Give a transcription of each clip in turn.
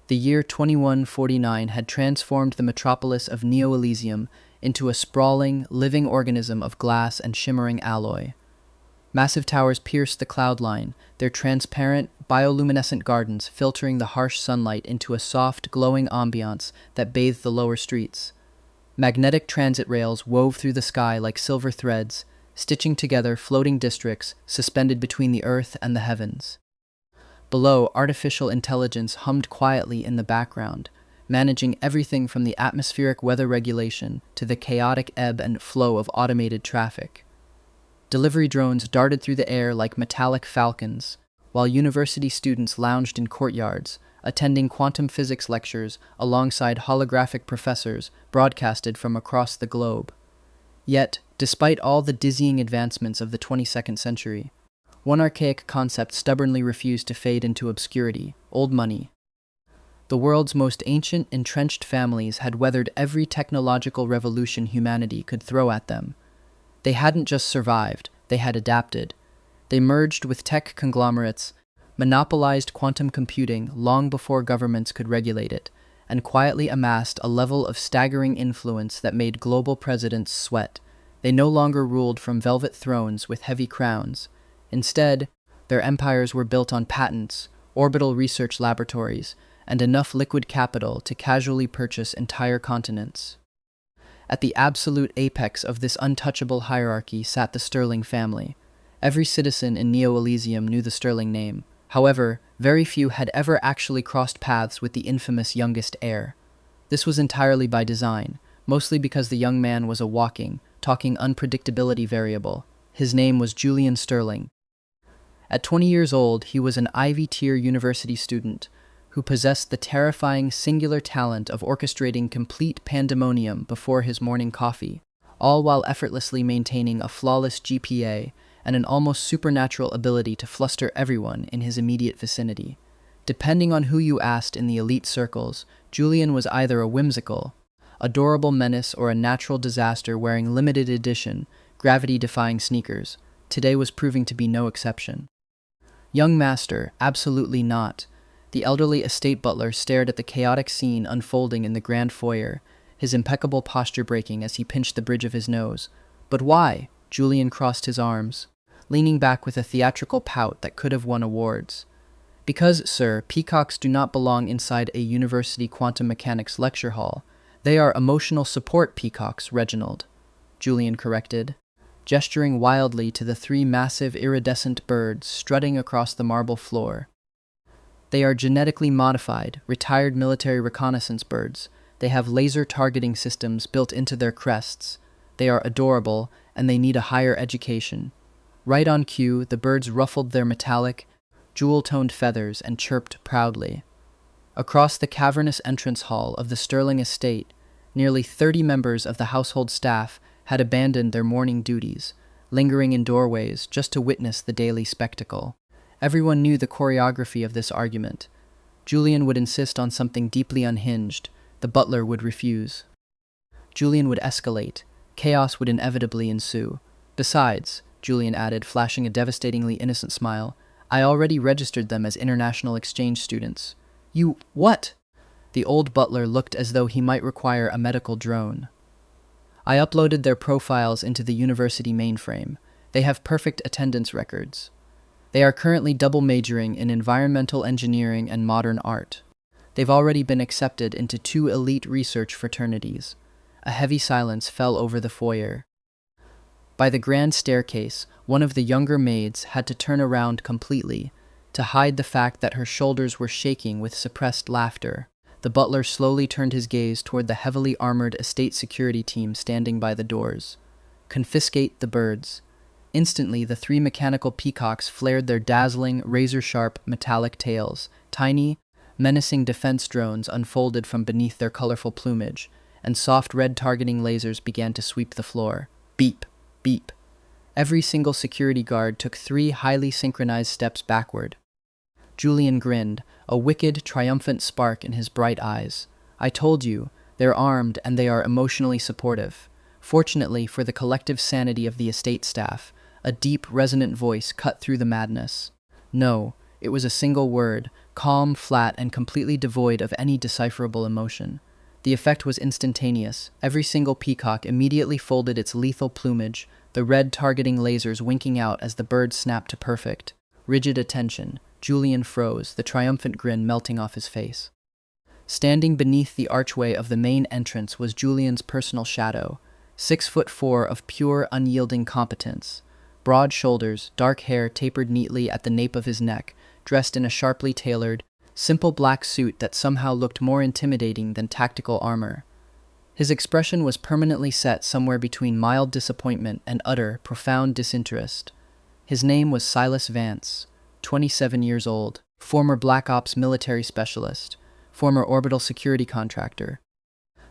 The year 2149 had transformed the metropolis of Neo-Elysium into a sprawling, living organism of glass and shimmering alloy. Massive towers pierced the cloud line, their transparent, bioluminescent gardens filtering the harsh sunlight into a soft, glowing ambiance that bathed the lower streets. Magnetic transit rails wove through the sky like silver threads, stitching together floating districts suspended between the earth and the heavens. Below, artificial intelligence hummed quietly in the background, managing everything from the atmospheric weather regulation to the chaotic ebb and flow of automated traffic. Delivery drones darted through the air like metallic falcons, while university students lounged in courtyards, attending quantum physics lectures alongside holographic professors broadcasted from across the globe. Yet, despite all the dizzying advancements of the 22nd century, one archaic concept stubbornly refused to fade into obscurity: old money. The world's most ancient, entrenched families had weathered every technological revolution humanity could throw at them. They hadn't just survived, they had adapted. They merged with tech conglomerates, monopolized quantum computing long before governments could regulate it, and quietly amassed a level of staggering influence that made global presidents sweat. They no longer ruled from velvet thrones with heavy crowns. Instead, their empires were built on patents, orbital research laboratories, and enough liquid capital to casually purchase entire continents. At the absolute apex of this untouchable hierarchy sat the Sterling family. Every citizen in Neo-Elysium knew the Sterling name. However, very few had ever actually crossed paths with the infamous youngest heir. This was entirely by design, mostly because the young man was a walking, talking unpredictability variable. His name was Julian Sterling. At 20 years old, he was an Ivy-tier university student who possessed the terrifying singular talent of orchestrating complete pandemonium before his morning coffee, all while effortlessly maintaining a flawless GPA and an almost supernatural ability to fluster everyone in his immediate vicinity. Depending on who you asked in the elite circles, Julian was either a whimsical, adorable menace or a natural disaster wearing limited edition, gravity-defying sneakers. Today was proving to be no exception. Young master, absolutely not. The elderly estate butler stared at the chaotic scene unfolding in the grand foyer, his impeccable posture breaking as he pinched the bridge of his nose. But why? Julian crossed his arms, leaning back with a theatrical pout that could have won awards. Because, sir, peacocks do not belong inside a university quantum mechanics lecture hall. They are emotional support peacocks, Reginald, Julian corrected, gesturing wildly to the three massive iridescent birds strutting across the marble floor. They are genetically modified, retired military reconnaissance birds. They have laser targeting systems built into their crests. They are adorable, and they need a higher education. Right on cue, the birds ruffled their metallic, jewel-toned feathers and chirped proudly. Across the cavernous entrance hall of the Sterling estate, nearly 30 members of the household staff had abandoned their morning duties, lingering in doorways just to witness the daily spectacle. Everyone knew the choreography of this argument. Julian would insist on something deeply unhinged. The butler would refuse. Julian would escalate. Chaos would inevitably ensue. Besides, Julian added, flashing a devastatingly innocent smile, I already registered them as international exchange students. You what? The old butler looked as though he might require a medical drone. I uploaded their profiles into the university mainframe. They have perfect attendance records. They are currently double majoring in environmental engineering and modern art. They've already been accepted into 2 elite research fraternities. A heavy silence fell over the foyer. By the grand staircase, one of the younger maids had to turn around completely to hide the fact that her shoulders were shaking with suppressed laughter. The butler slowly turned his gaze toward the heavily armored estate security team standing by the doors. Confiscate the birds. Instantly, the 3 mechanical peacocks flared their dazzling, razor-sharp, metallic tails. Tiny, menacing defense drones unfolded from beneath their colorful plumage, and soft red targeting lasers began to sweep the floor. Beep, beep. Every single security guard took 3 highly synchronized steps backward. Julian grinned, a wicked, triumphant spark in his bright eyes. I told you, they're armed and they are emotionally supportive. Fortunately for the collective sanity of the estate staff, a deep, resonant voice cut through the madness. No, it was a single word, calm, flat, and completely devoid of any decipherable emotion. The effect was instantaneous. Every single peacock immediately folded its lethal plumage, the red targeting lasers winking out as the bird snapped to perfect, rigid attention. Julian froze, the triumphant grin melting off his face. Standing beneath the archway of the main entrance was Julian's personal shadow, 6'4" of pure, unyielding competence. Broad shoulders, dark hair tapered neatly at the nape of his neck, dressed in a sharply tailored, simple black suit that somehow looked more intimidating than tactical armor. His expression was permanently set somewhere between mild disappointment and utter, profound disinterest. His name was Silas Vance, 27 years old, former Black Ops military specialist, former orbital security contractor,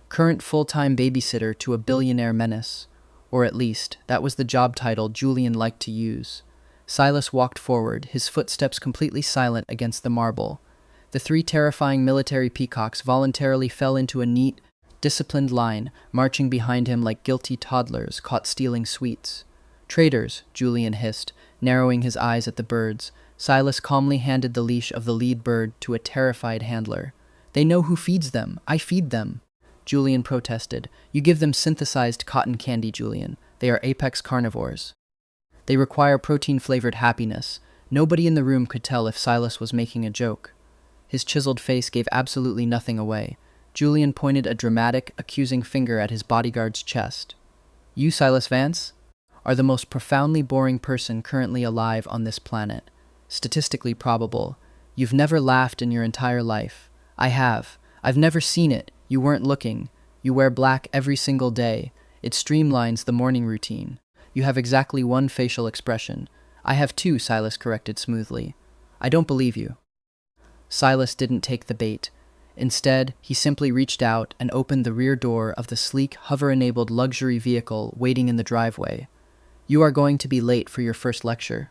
current full-time babysitter to a billionaire menace, or at least, that was the job title Julian liked to use. Silas walked forward, his footsteps completely silent against the marble. The three terrifying military peacocks voluntarily fell into a neat, disciplined line, marching behind him like guilty toddlers caught stealing sweets. "Traitors," Julian hissed, narrowing his eyes at the birds. Silas calmly handed the leash of the lead bird to a terrified handler. "They know who feeds them. I feed them." Julian protested. "You give them synthesized cotton candy, Julian. They are apex carnivores. They require protein-flavored happiness." Nobody in the room could tell if Silas was making a joke. His chiseled face gave absolutely nothing away. Julian pointed a dramatic, accusing finger at his bodyguard's chest. "You, Silas Vance, are the most profoundly boring person currently alive on this planet. Statistically probable. You've never laughed in your entire life. I have. I've never seen it. You weren't looking. You wear black every single day. It streamlines the morning routine. You have exactly one facial expression." "I have two," Silas corrected smoothly. "I don't believe you." Silas didn't take the bait. Instead, he simply reached out and opened the rear door of the sleek, hover-enabled luxury vehicle waiting in the driveway. "You are going to be late for your first lecture.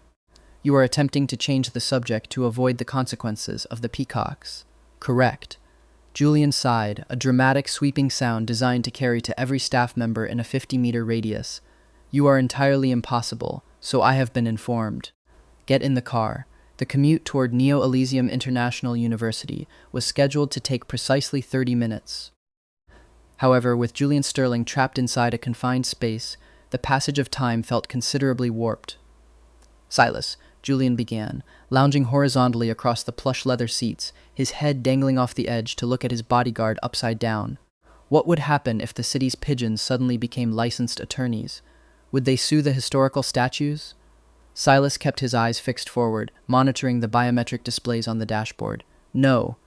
You are attempting to change the subject to avoid the consequences of the peacocks." "Correct." Julian sighed, a dramatic, sweeping sound designed to carry to every staff member in a 50-meter radius. "You are entirely impossible, so I have been informed." "Get in the car." The commute toward Neo-Elysium International University was scheduled to take precisely 30 minutes. However, with Julian Sterling trapped inside a confined space, the passage of time felt considerably warped. "Silas," Julian began, lounging horizontally across the plush leather seats, his head dangling off the edge to look at his bodyguard upside down. "What would happen if the city's pigeons suddenly became licensed attorneys? Would they sue the historical statues?" Silas kept his eyes fixed forward, monitoring the biometric displays on the dashboard. "No."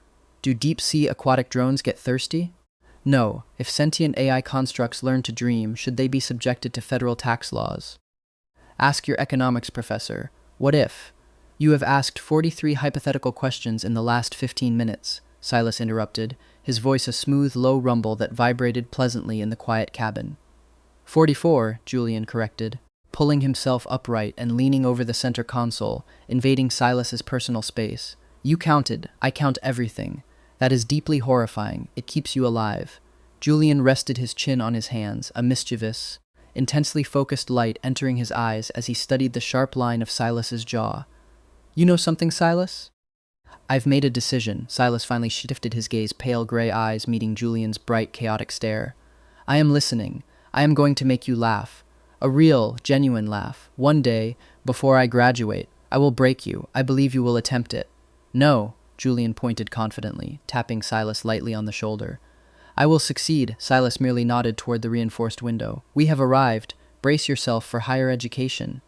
"Do deep-sea aquatic drones get thirsty?" "No. If sentient AI constructs learn to dream, should they be subjected to federal tax laws?" "Ask your economics professor. What if?" "You have asked 43 hypothetical questions in the last 15 minutes, Silas interrupted, his voice a smooth, low rumble that vibrated pleasantly in the quiet cabin. 44, Julian corrected, pulling himself upright and leaning over the center console, invading Silas's personal space. "You counted. I count everything. That is deeply horrifying. It keeps you alive." Julian rested his chin on his hands, a mischievous, intensely focused light entering his eyes as he studied the sharp line of Silas's jaw. "You know something, Silas?" "I've made a decision." Silas finally shifted his gaze, pale gray eyes meeting Julian's bright, chaotic stare. "I am listening. I am going to make you laugh. A real, genuine laugh. One day, before I graduate, I will break you. I believe you will attempt it." "No," Julian pointed confidently, tapping Silas lightly on the shoulder. "I will succeed." Silas merely nodded toward the reinforced window. "We have arrived. Brace yourself for higher education."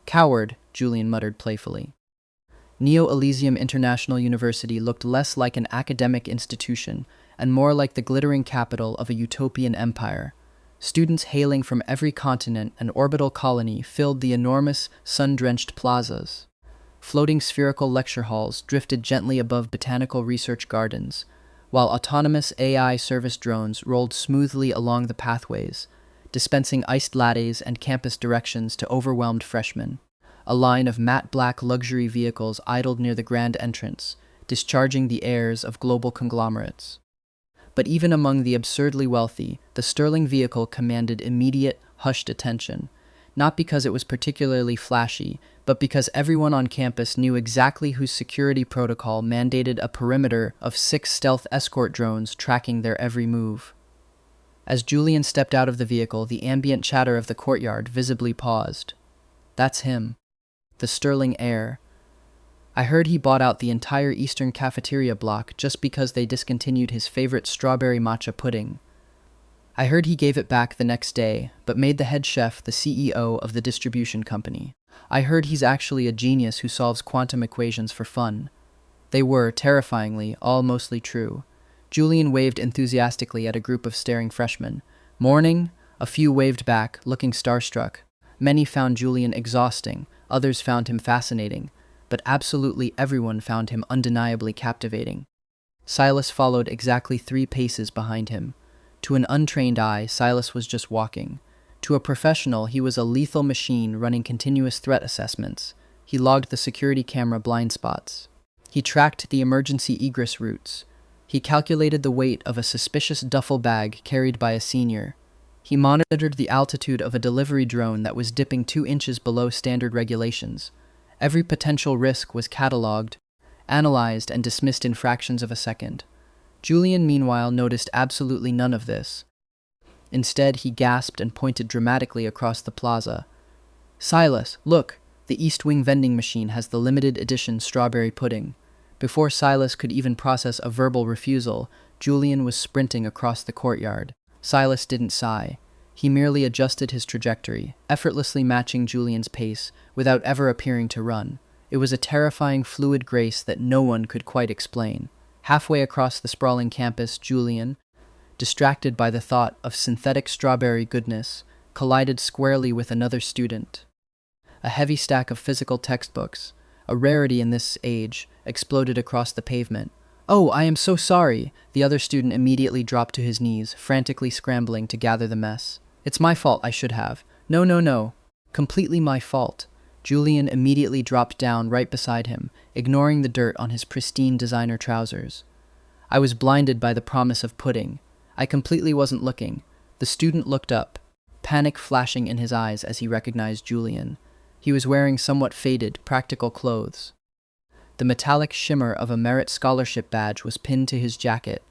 "Coward," Julian muttered playfully. Neo-Elysium International University looked less like an academic institution and more like the glittering capital of a utopian empire. Students hailing from every continent and orbital colony filled the enormous, sun-drenched plazas. Floating spherical lecture halls drifted gently above botanical research gardens, while autonomous AI service drones rolled smoothly along the pathways, dispensing iced lattes and campus directions to overwhelmed freshmen. A line of matte black luxury vehicles idled near the grand entrance, discharging the heirs of global conglomerates. But even among the absurdly wealthy, the Sterling vehicle commanded immediate, hushed attention. not because it was particularly flashy, but because everyone on campus knew exactly whose security protocol mandated a perimeter of 6 stealth escort drones tracking their every move. As Julian stepped out of the vehicle, the ambient chatter of the courtyard visibly paused. That's him. The Sterling heir. I heard he bought out the entire Eastern cafeteria block just because they discontinued his favorite strawberry matcha pudding. I heard he gave it back the next day, but made the head chef the CEO of the distribution company. I heard he's actually a genius who solves quantum equations for fun. They were, terrifyingly, all mostly true. Julian waved enthusiastically at a group of staring freshmen. Morning? A few waved back, looking starstruck. Many found Julian exhausting, others found him fascinating, but absolutely everyone found him undeniably captivating. Silas followed exactly 3 paces behind him. To an untrained eye, Silas was just walking. To a professional, he was a lethal machine running continuous threat assessments. He logged the security camera blind spots. He tracked the emergency egress routes. He calculated the weight of a suspicious duffel bag carried by a senior. He monitored the altitude of a delivery drone that was dipping 2 inches below standard regulations. Every potential risk was catalogued, analyzed, and dismissed in fractions of a second. Julian, meanwhile, noticed absolutely none of this. Instead, he gasped and pointed dramatically across the plaza. Silas, look! The East Wing vending machine has the limited edition strawberry pudding. Before Silas could even process a verbal refusal, Julian was sprinting across the courtyard. Silas didn't sigh. He merely adjusted his trajectory, effortlessly matching Julian's pace, without ever appearing to run. It was a terrifying, fluid grace that no one could quite explain. Halfway across the sprawling campus, Julian, distracted by the thought of synthetic strawberry goodness, collided squarely with another student. A heavy stack of physical textbooks, a rarity in this age, exploded across the pavement. "Oh, I am so sorry!" The other student immediately dropped to his knees, frantically scrambling to gather the mess. "It's my fault, I should have." No, no, no. Completely my fault." Julian immediately dropped down right beside him, ignoring the dirt on his pristine designer trousers. "I was blinded by the promise of pudding. I completely wasn't looking." The student looked up, panic flashing in his eyes as he recognized Julian. He was wearing somewhat faded, practical clothes. The metallic shimmer of a merit scholarship badge was pinned to his jacket.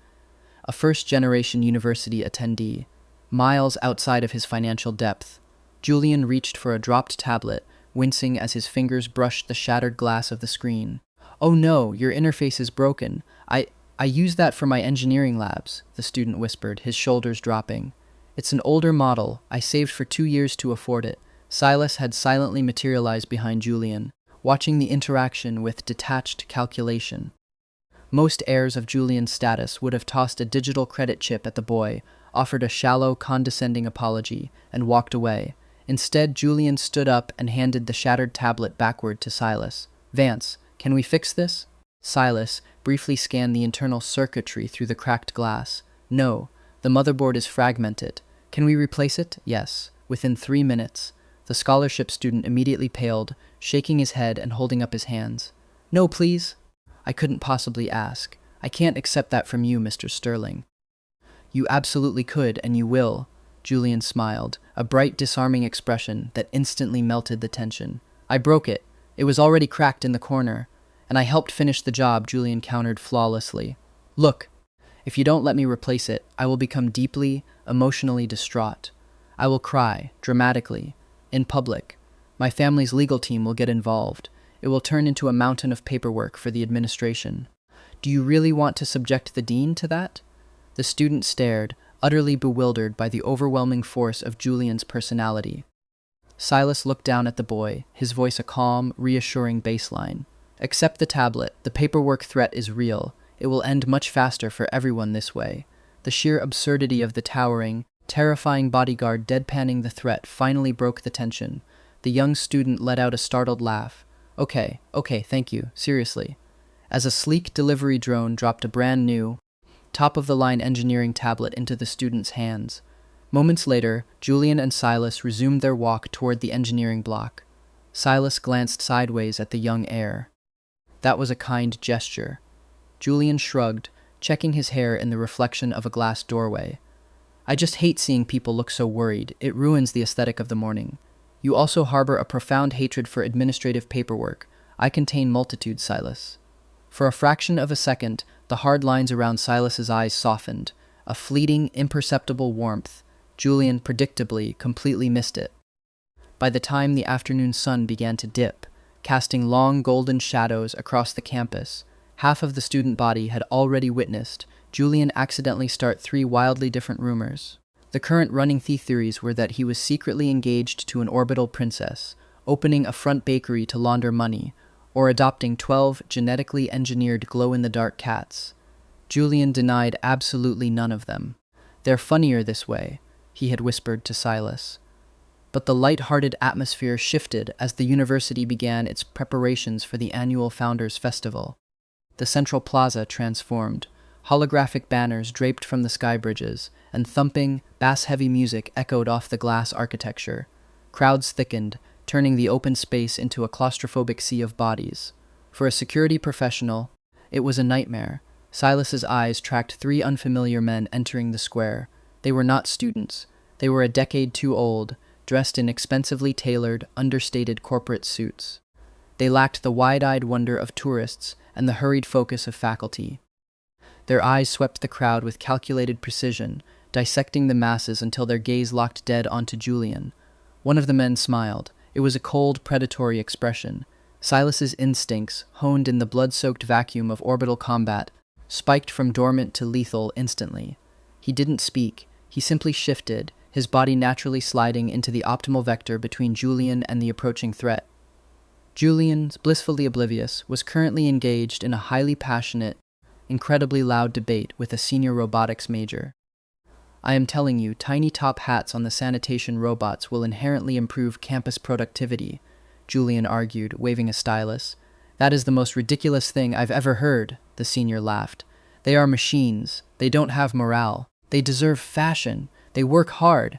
A first-generation university attendee, miles outside of his financial depth. Julian reached for a dropped tablet, wincing as his fingers brushed the shattered glass of the screen. "Oh no, your interface is broken. I use that for my engineering labs," the student whispered, his shoulders dropping. "It's an older model. I saved for 2 years to afford it." Silas had silently materialized behind Julian, watching the interaction with detached calculation. Most heirs of Julian's status would have tossed a digital credit chip at the boy, offered a shallow, condescending apology, and walked away. Instead, Julian stood up and handed the shattered tablet backward to Silas. "Vance, can we fix this?" Silas briefly scanned the internal circuitry through the cracked glass. "No, the motherboard is fragmented. Can we replace it?" "Yes." Within 3 minutes. The scholarship student immediately paled, shaking his head and holding up his hands. "No, please." "I couldn't possibly ask. I can't accept that from you, Mr. Sterling." "You absolutely could, and you will." Julian smiled, a bright, disarming expression that instantly melted the tension. "I broke it. It was already cracked in the corner. And I helped finish the job," Julian countered flawlessly. "Look, if you don't let me replace it, I will become deeply, emotionally distraught. I will cry, dramatically, in public. My family's legal team will get involved. It will turn into a mountain of paperwork for the administration." "Do you really want to subject the dean to that?" The student stared, utterly bewildered by the overwhelming force of Julian's personality. Silas looked down at the boy, his voice a calm, reassuring baseline. "Accept the tablet. The paperwork threat is real. It will end much faster for everyone this way." The sheer absurdity of the towering, terrifying bodyguard deadpanning the threat finally broke the tension. The young student let out a startled laugh. Okay, thank you, seriously." As a sleek delivery drone dropped a brand new, top-of-the-line engineering tablet into the student's hands. Moments later, Julian and Silas resumed their walk toward the engineering block. Silas glanced sideways at the young heir. That was a kind gesture. Julian shrugged, checking his hair in the reflection of a glass doorway. "I just hate seeing people look so worried. It ruins the aesthetic of the morning." You also harbor a profound hatred for administrative paperwork. I contain multitudes, Silas. For a fraction of a second, the hard lines around Silas's eyes softened. A fleeting, imperceptible warmth. Julian, predictably, completely missed it. By the time the afternoon sun began to dip, casting long golden shadows across the campus, half of the student body had already witnessed Julian accidentally start 3 wildly different rumors. The current running theories were that he was secretly engaged to an orbital princess, opening a front bakery to launder money, or adopting 12 genetically engineered glow-in-the-dark cats. Julian denied absolutely none of them. "They're funnier this way," he had whispered to Silas. But the light-hearted atmosphere shifted as the university began its preparations for the annual Founders' Festival. The central plaza transformed. Holographic banners draped from the sky bridges, and thumping, bass-heavy music echoed off the glass architecture. Crowds thickened, turning the open space into a claustrophobic sea of bodies. For a security professional, it was a nightmare. Silas's eyes tracked 3 unfamiliar men entering the square. They were not students. They were a decade too old, dressed in expensively tailored, understated corporate suits. They lacked the wide-eyed wonder of tourists and the hurried focus of faculty. Their eyes swept the crowd with calculated precision, dissecting the masses until their gaze locked dead onto Julian. One of the men smiled. It was a cold, predatory expression. Silas's instincts, honed in the blood-soaked vacuum of orbital combat, spiked from dormant to lethal instantly. He didn't speak. He simply shifted, his body naturally sliding into the optimal vector between Julian and the approaching threat. Julian, blissfully oblivious, was currently engaged in a highly passionate, incredibly loud debate with a senior robotics major. "I am telling you, tiny top hats on the sanitation robots will inherently improve campus productivity," Julian argued, waving a stylus. "That is the most ridiculous thing I've ever heard," the senior laughed. "They are machines. They don't have morale. They deserve fashion. They work hard."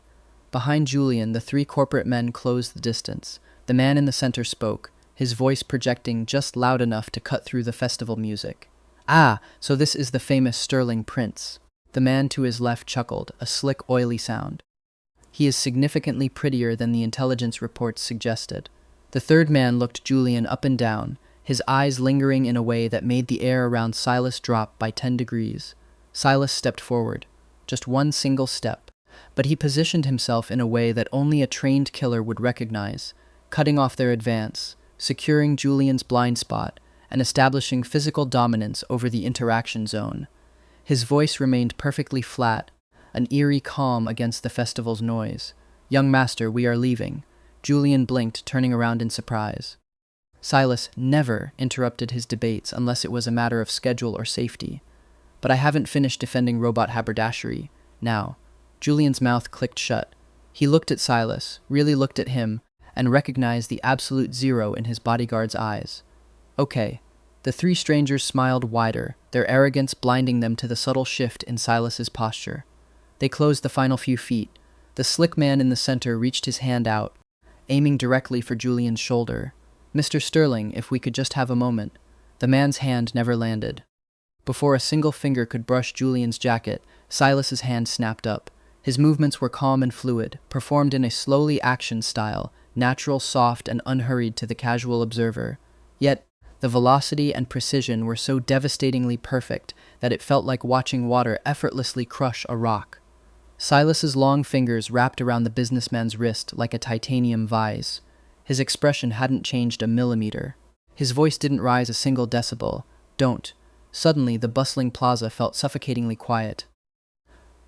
Behind Julian, the 3 corporate men closed the distance. The man in the center spoke, his voice projecting just loud enough to cut through the festival music. "Ah, so this is the famous Sterling prince." The man to his left chuckled, a slick, oily sound. "He is significantly prettier than the intelligence reports suggested." The third man looked Julian up and down, his eyes lingering in a way that made the air around Silas drop by 10 degrees. Silas stepped forward. Just one single step. But he positioned himself in a way that only a trained killer would recognize, cutting off their advance, securing Julian's blind spot, and establishing physical dominance over the interaction zone. His voice remained perfectly flat, an eerie calm against the festival's noise. "Young master, we are leaving." Julian blinked, turning around in surprise. Silas never interrupted his debates unless it was a matter of schedule or safety. "But I haven't finished defending robot haberdashery. Now." Julian's mouth clicked shut. He looked at Silas, really looked at him, and recognized the absolute zero in his bodyguard's eyes. "Okay." The 3 strangers smiled wider, their arrogance blinding them to the subtle shift in Silas's posture. They closed the final few feet. The slick man in the center reached his hand out, aiming directly for Julian's shoulder. "Mr. Sterling, if we could just have a moment." The man's hand never landed. Before a single finger could brush Julian's jacket, Silas's hand snapped up. His movements were calm and fluid, performed in a slowly action style, natural, soft, and unhurried to the casual observer. Yet, the velocity and precision were so devastatingly perfect that it felt like watching water effortlessly crush a rock. Silas's long fingers wrapped around the businessman's wrist like a titanium vise. His expression hadn't changed a millimeter. His voice didn't rise a single decibel. "Don't." Suddenly, the bustling plaza felt suffocatingly quiet.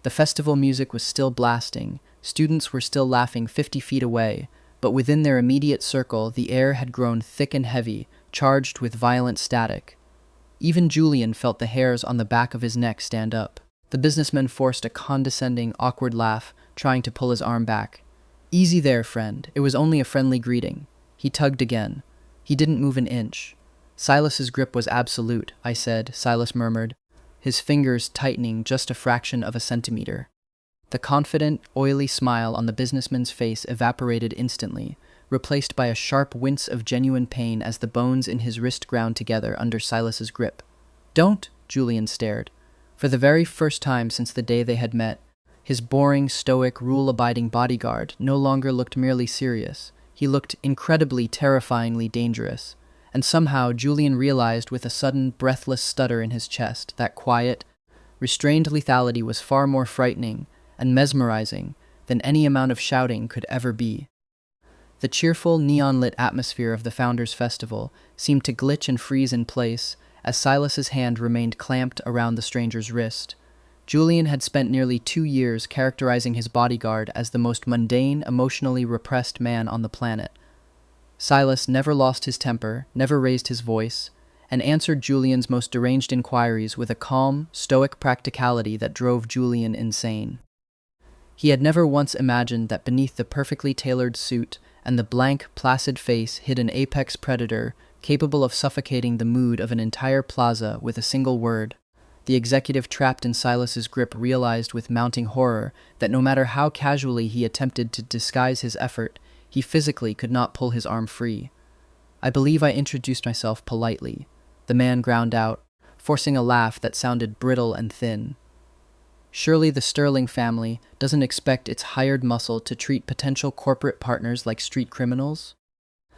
The festival music was still blasting, students were still laughing 50 feet away, but within their immediate circle, the air had grown thick and heavy, charged with violent static. Even Julian felt the hairs on the back of his neck stand up. The businessman forced a condescending, awkward laugh, trying to pull his arm back. "Easy there, friend. It was only a friendly greeting." He tugged again. He didn't move an inch. "Silas's grip was absolute," I said, Silas murmured, his fingers tightening just a fraction of a centimeter. The confident, oily smile on the businessman's face evaporated instantly, replaced by a sharp wince of genuine pain as the bones in his wrist ground together under Silas's grip. "Don't!" Julian stared. For the very first time since the day they had met, his boring, stoic, rule-abiding bodyguard no longer looked merely serious. He looked incredibly, terrifyingly dangerous, and somehow Julian realized with a sudden, breathless stutter in his chest that quiet, restrained lethality was far more frightening and mesmerizing than any amount of shouting could ever be. The cheerful, neon-lit atmosphere of the Founders' Festival seemed to glitch and freeze in place as Silas's hand remained clamped around the stranger's wrist. Julian had spent nearly 2 years characterizing his bodyguard as the most mundane, emotionally repressed man on the planet. Silas never lost his temper, never raised his voice, and answered Julian's most deranged inquiries with a calm, stoic practicality that drove Julian insane. He had never once imagined that beneath the perfectly tailored suit and the blank, placid face hid an apex predator capable of suffocating the mood of an entire plaza with a single word. The executive trapped in Silas's grip realized with mounting horror that no matter how casually he attempted to disguise his effort, he physically could not pull his arm free. "I believe I introduced myself politely," the man ground out, forcing a laugh that sounded brittle and thin. Surely the Sterling family doesn't expect its hired muscle to treat potential corporate partners like street criminals?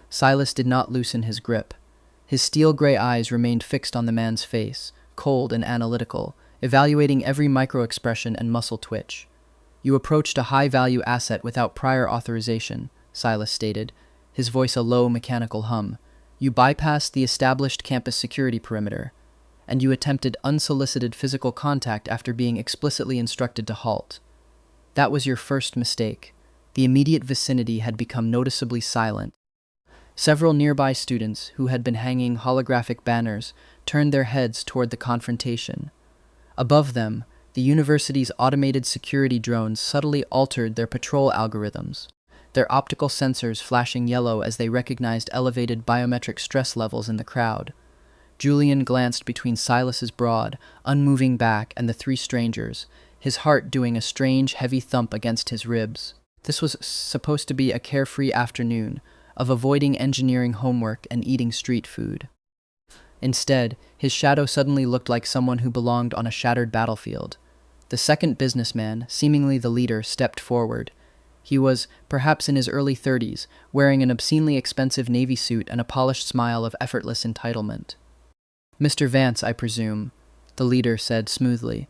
Silas did not loosen his grip. His steel-gray eyes remained fixed on the man's face, cold and analytical, evaluating every micro-expression and muscle twitch. "You approached a high-value asset without prior authorization," Silas stated, his voice a low, mechanical hum. "You bypassed the established campus security perimeter, and you attempted unsolicited physical contact after being explicitly instructed to halt. That was your first mistake." The immediate vicinity had become noticeably silent. Several nearby students, who had been hanging holographic banners, turned their heads toward the confrontation. Above them, the university's automated security drones subtly altered their patrol algorithms, their optical sensors flashing yellow as they recognized elevated biometric stress levels in the crowd. Julian glanced between Silas's broad, unmoving back and the 3 strangers, his heart doing a strange, heavy thump against his ribs. This was supposed to be a carefree afternoon of avoiding engineering homework and eating street food. Instead, his shadow suddenly looked like someone who belonged on a shattered battlefield. The second businessman, seemingly the leader, stepped forward. He was, perhaps in his early 30s, wearing an obscenely expensive navy suit and a polished smile of effortless entitlement. "Mr. Vance, I presume," the leader said smoothly.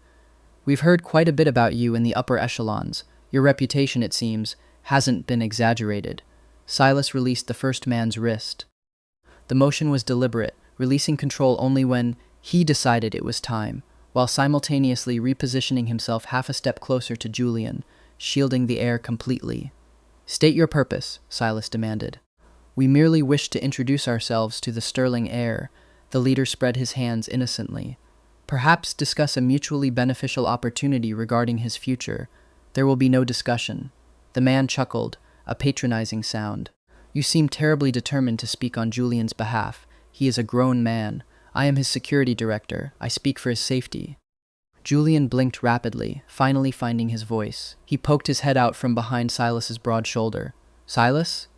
"We've heard quite a bit about you in the upper echelons. Your reputation, it seems, hasn't been exaggerated." Silas released the first man's wrist. The motion was deliberate, releasing control only when he decided it was time, while simultaneously repositioning himself half a step closer to Julian, shielding the air completely. "State your purpose," Silas demanded. "We merely wish to introduce ourselves to the Sterling heir." The leader spread his hands innocently. "Perhaps discuss a mutually beneficial opportunity regarding his future." "There will be no discussion." The man chuckled, a patronizing sound. "You seem terribly determined to speak on Julian's behalf. He is a grown man. I am his security director. I speak for his safety." Julian blinked rapidly, finally finding his voice. He poked his head out from behind Silas's broad shoulder. "Silas?"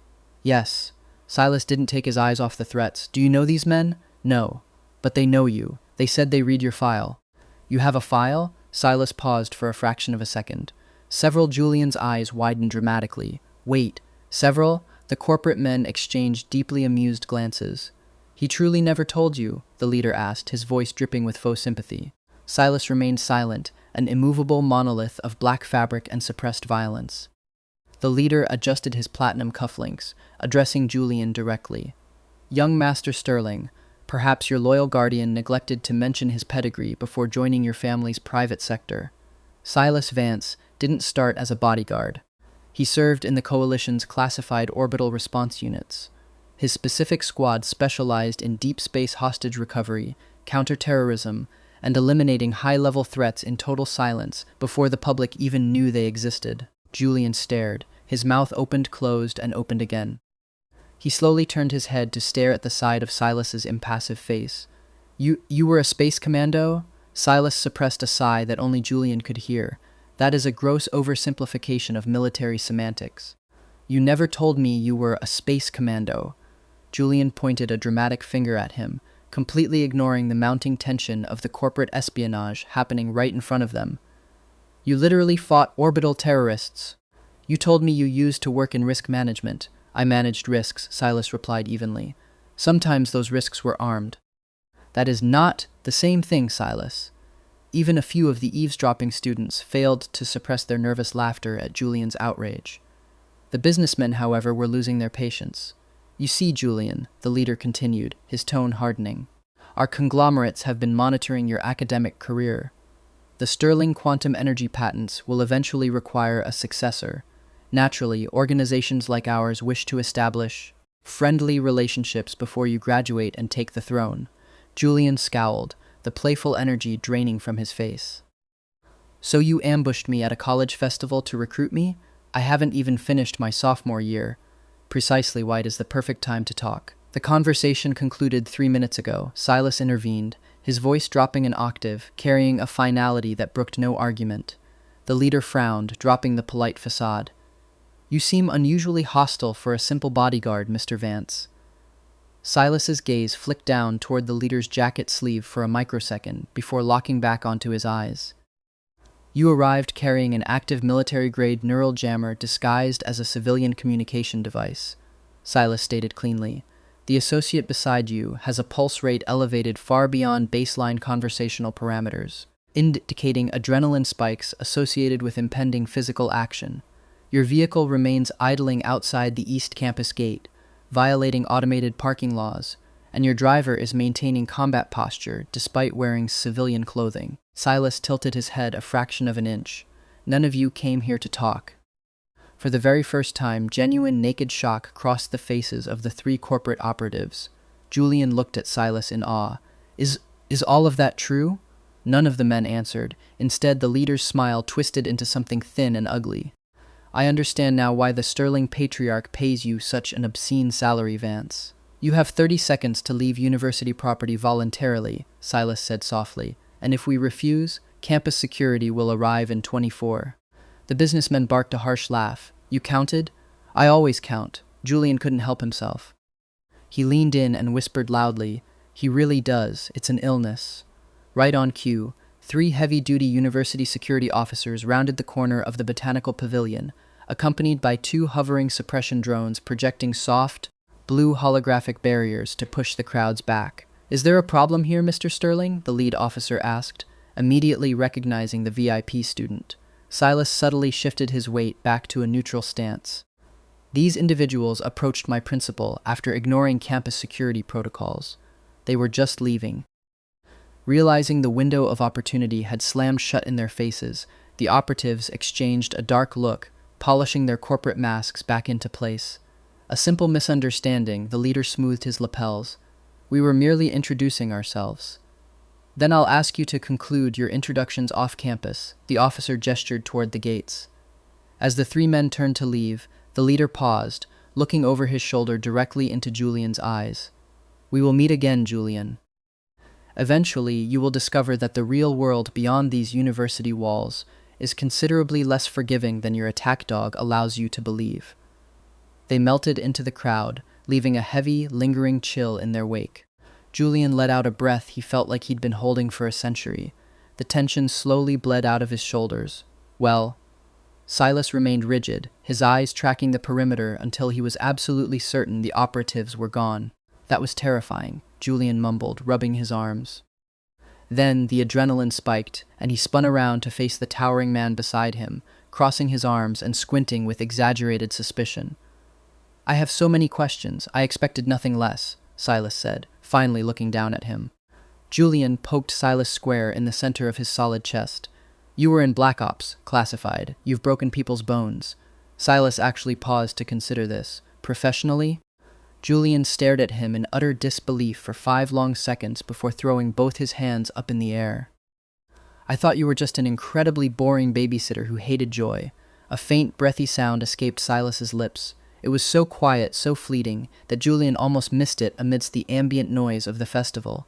"Yes." Silas didn't take his eyes off the threats. "Do you know these men?" "No. But they know you. They said they read your file." "You have a file?" Silas paused for a fraction of a second. Several Julian's eyes widened dramatically. "Wait, several?" The corporate men exchanged deeply amused glances. "He truly never told you?" the leader asked, his voice dripping with faux sympathy. Silas remained silent, an immovable monolith of black fabric and suppressed violence. The leader adjusted his platinum cufflinks, addressing Julian directly. "Young Master Sterling, perhaps your loyal guardian neglected to mention his pedigree before joining your family's private sector. Silas Vance didn't start as a bodyguard. He served in the Coalition's classified orbital response units. His specific squad specialized in deep space hostage recovery, counterterrorism, and eliminating high-level threats in total silence before the public even knew they existed." Julian stared, his mouth closed, and opened again. He slowly turned his head to stare at the side of Silas's impassive face. You were a space commando?" Silas suppressed a sigh that only Julian could hear. "That is a gross oversimplification of military semantics. You never told me you were a space commando." Julian pointed a dramatic finger at him, completely ignoring the mounting tension of the corporate espionage happening right in front of them. "You literally fought orbital terrorists. You told me you used to work in risk management. I managed risks, Silas replied evenly. Sometimes those risks were armed. That is not the same thing, Silas. Even a few of the eavesdropping students failed to suppress their nervous laughter at Julian's outrage. The businessmen, however, were losing their patience. You see, Julian, the leader continued, his tone hardening. Our conglomerates have been monitoring your academic career. The Sterling quantum energy patents will eventually require a successor. Naturally, organizations like ours wish to establish friendly relationships before you graduate and take the throne. Julian scowled, the playful energy draining from his face. So you ambushed me at a college festival to recruit me? I haven't even finished my sophomore year. Precisely why it is the perfect time to talk. The conversation concluded 3 minutes ago. Silas intervened, his voice dropping an octave, carrying a finality that brooked no argument. The leader frowned, dropping the polite facade. You seem unusually hostile for a simple bodyguard, Mr. Vance. Silas's gaze flicked down toward the leader's jacket sleeve for a microsecond before locking back onto his eyes. You arrived carrying an active military-grade neural jammer disguised as a civilian communication device, Silas stated cleanly. The associate beside you has a pulse rate elevated far beyond baseline conversational parameters, indicating adrenaline spikes associated with impending physical action. Your vehicle remains idling outside the East Campus gate, violating automated parking laws, and your driver is maintaining combat posture despite wearing civilian clothing. Silas tilted his head a fraction of an inch. None of you came here to talk. For the very first time, genuine naked shock crossed the faces of the 3 corporate operatives. Julian looked at Silas in awe. Is all of that true? None of the men answered. Instead, the leader's smile twisted into something thin and ugly. I understand now why the Sterling patriarch pays you such an obscene salary, Vance. You have 30 seconds to leave university property voluntarily, Silas said softly, and if we refuse, campus security will arrive in 24. The businessman barked a harsh laugh. You counted? I always count. Julian couldn't help himself. He leaned in and whispered loudly, He really does. It's an illness. Right on cue, 3 heavy-duty university security officers rounded the corner of the botanical pavilion, accompanied by 2 hovering suppression drones projecting soft, blue holographic barriers to push the crowds back. Is there a problem here, Mr. Sterling? The lead officer asked, immediately recognizing the VIP student. Silas subtly shifted his weight back to a neutral stance. These individuals approached my principal after ignoring campus security protocols. They were just leaving. Realizing the window of opportunity had slammed shut in their faces, the operatives exchanged a dark look, polishing their corporate masks back into place. A simple misunderstanding, the leader smoothed his lapels. We were merely introducing ourselves. Then I'll ask you to conclude your introductions off campus, the officer gestured toward the gates. As the 3 men turned to leave, the leader paused, looking over his shoulder directly into Julian's eyes. We will meet again, Julian. Eventually, you will discover that the real world beyond these university walls is considerably less forgiving than your attack dog allows you to believe. They melted into the crowd, leaving a heavy, lingering chill in their wake. Julian let out a breath he felt like he'd been holding for a century. The tension slowly bled out of his shoulders. Well, Silas remained rigid, his eyes tracking the perimeter until he was absolutely certain the operatives were gone. That was terrifying, Julian mumbled, rubbing his arms. Then the adrenaline spiked, and he spun around to face the towering man beside him, crossing his arms and squinting with exaggerated suspicion. I have so many questions, I expected nothing less, Silas said, finally looking down at him. Julian poked Silas square in the center of his solid chest. You were in Black Ops, classified. You've broken people's bones. Silas actually paused to consider this. Professionally? Julian stared at him in utter disbelief for 5 long seconds before throwing both his hands up in the air. I thought you were just an incredibly boring babysitter who hated joy. A faint, breathy sound escaped Silas's lips. It was so quiet, so fleeting, that Julian almost missed it amidst the ambient noise of the festival.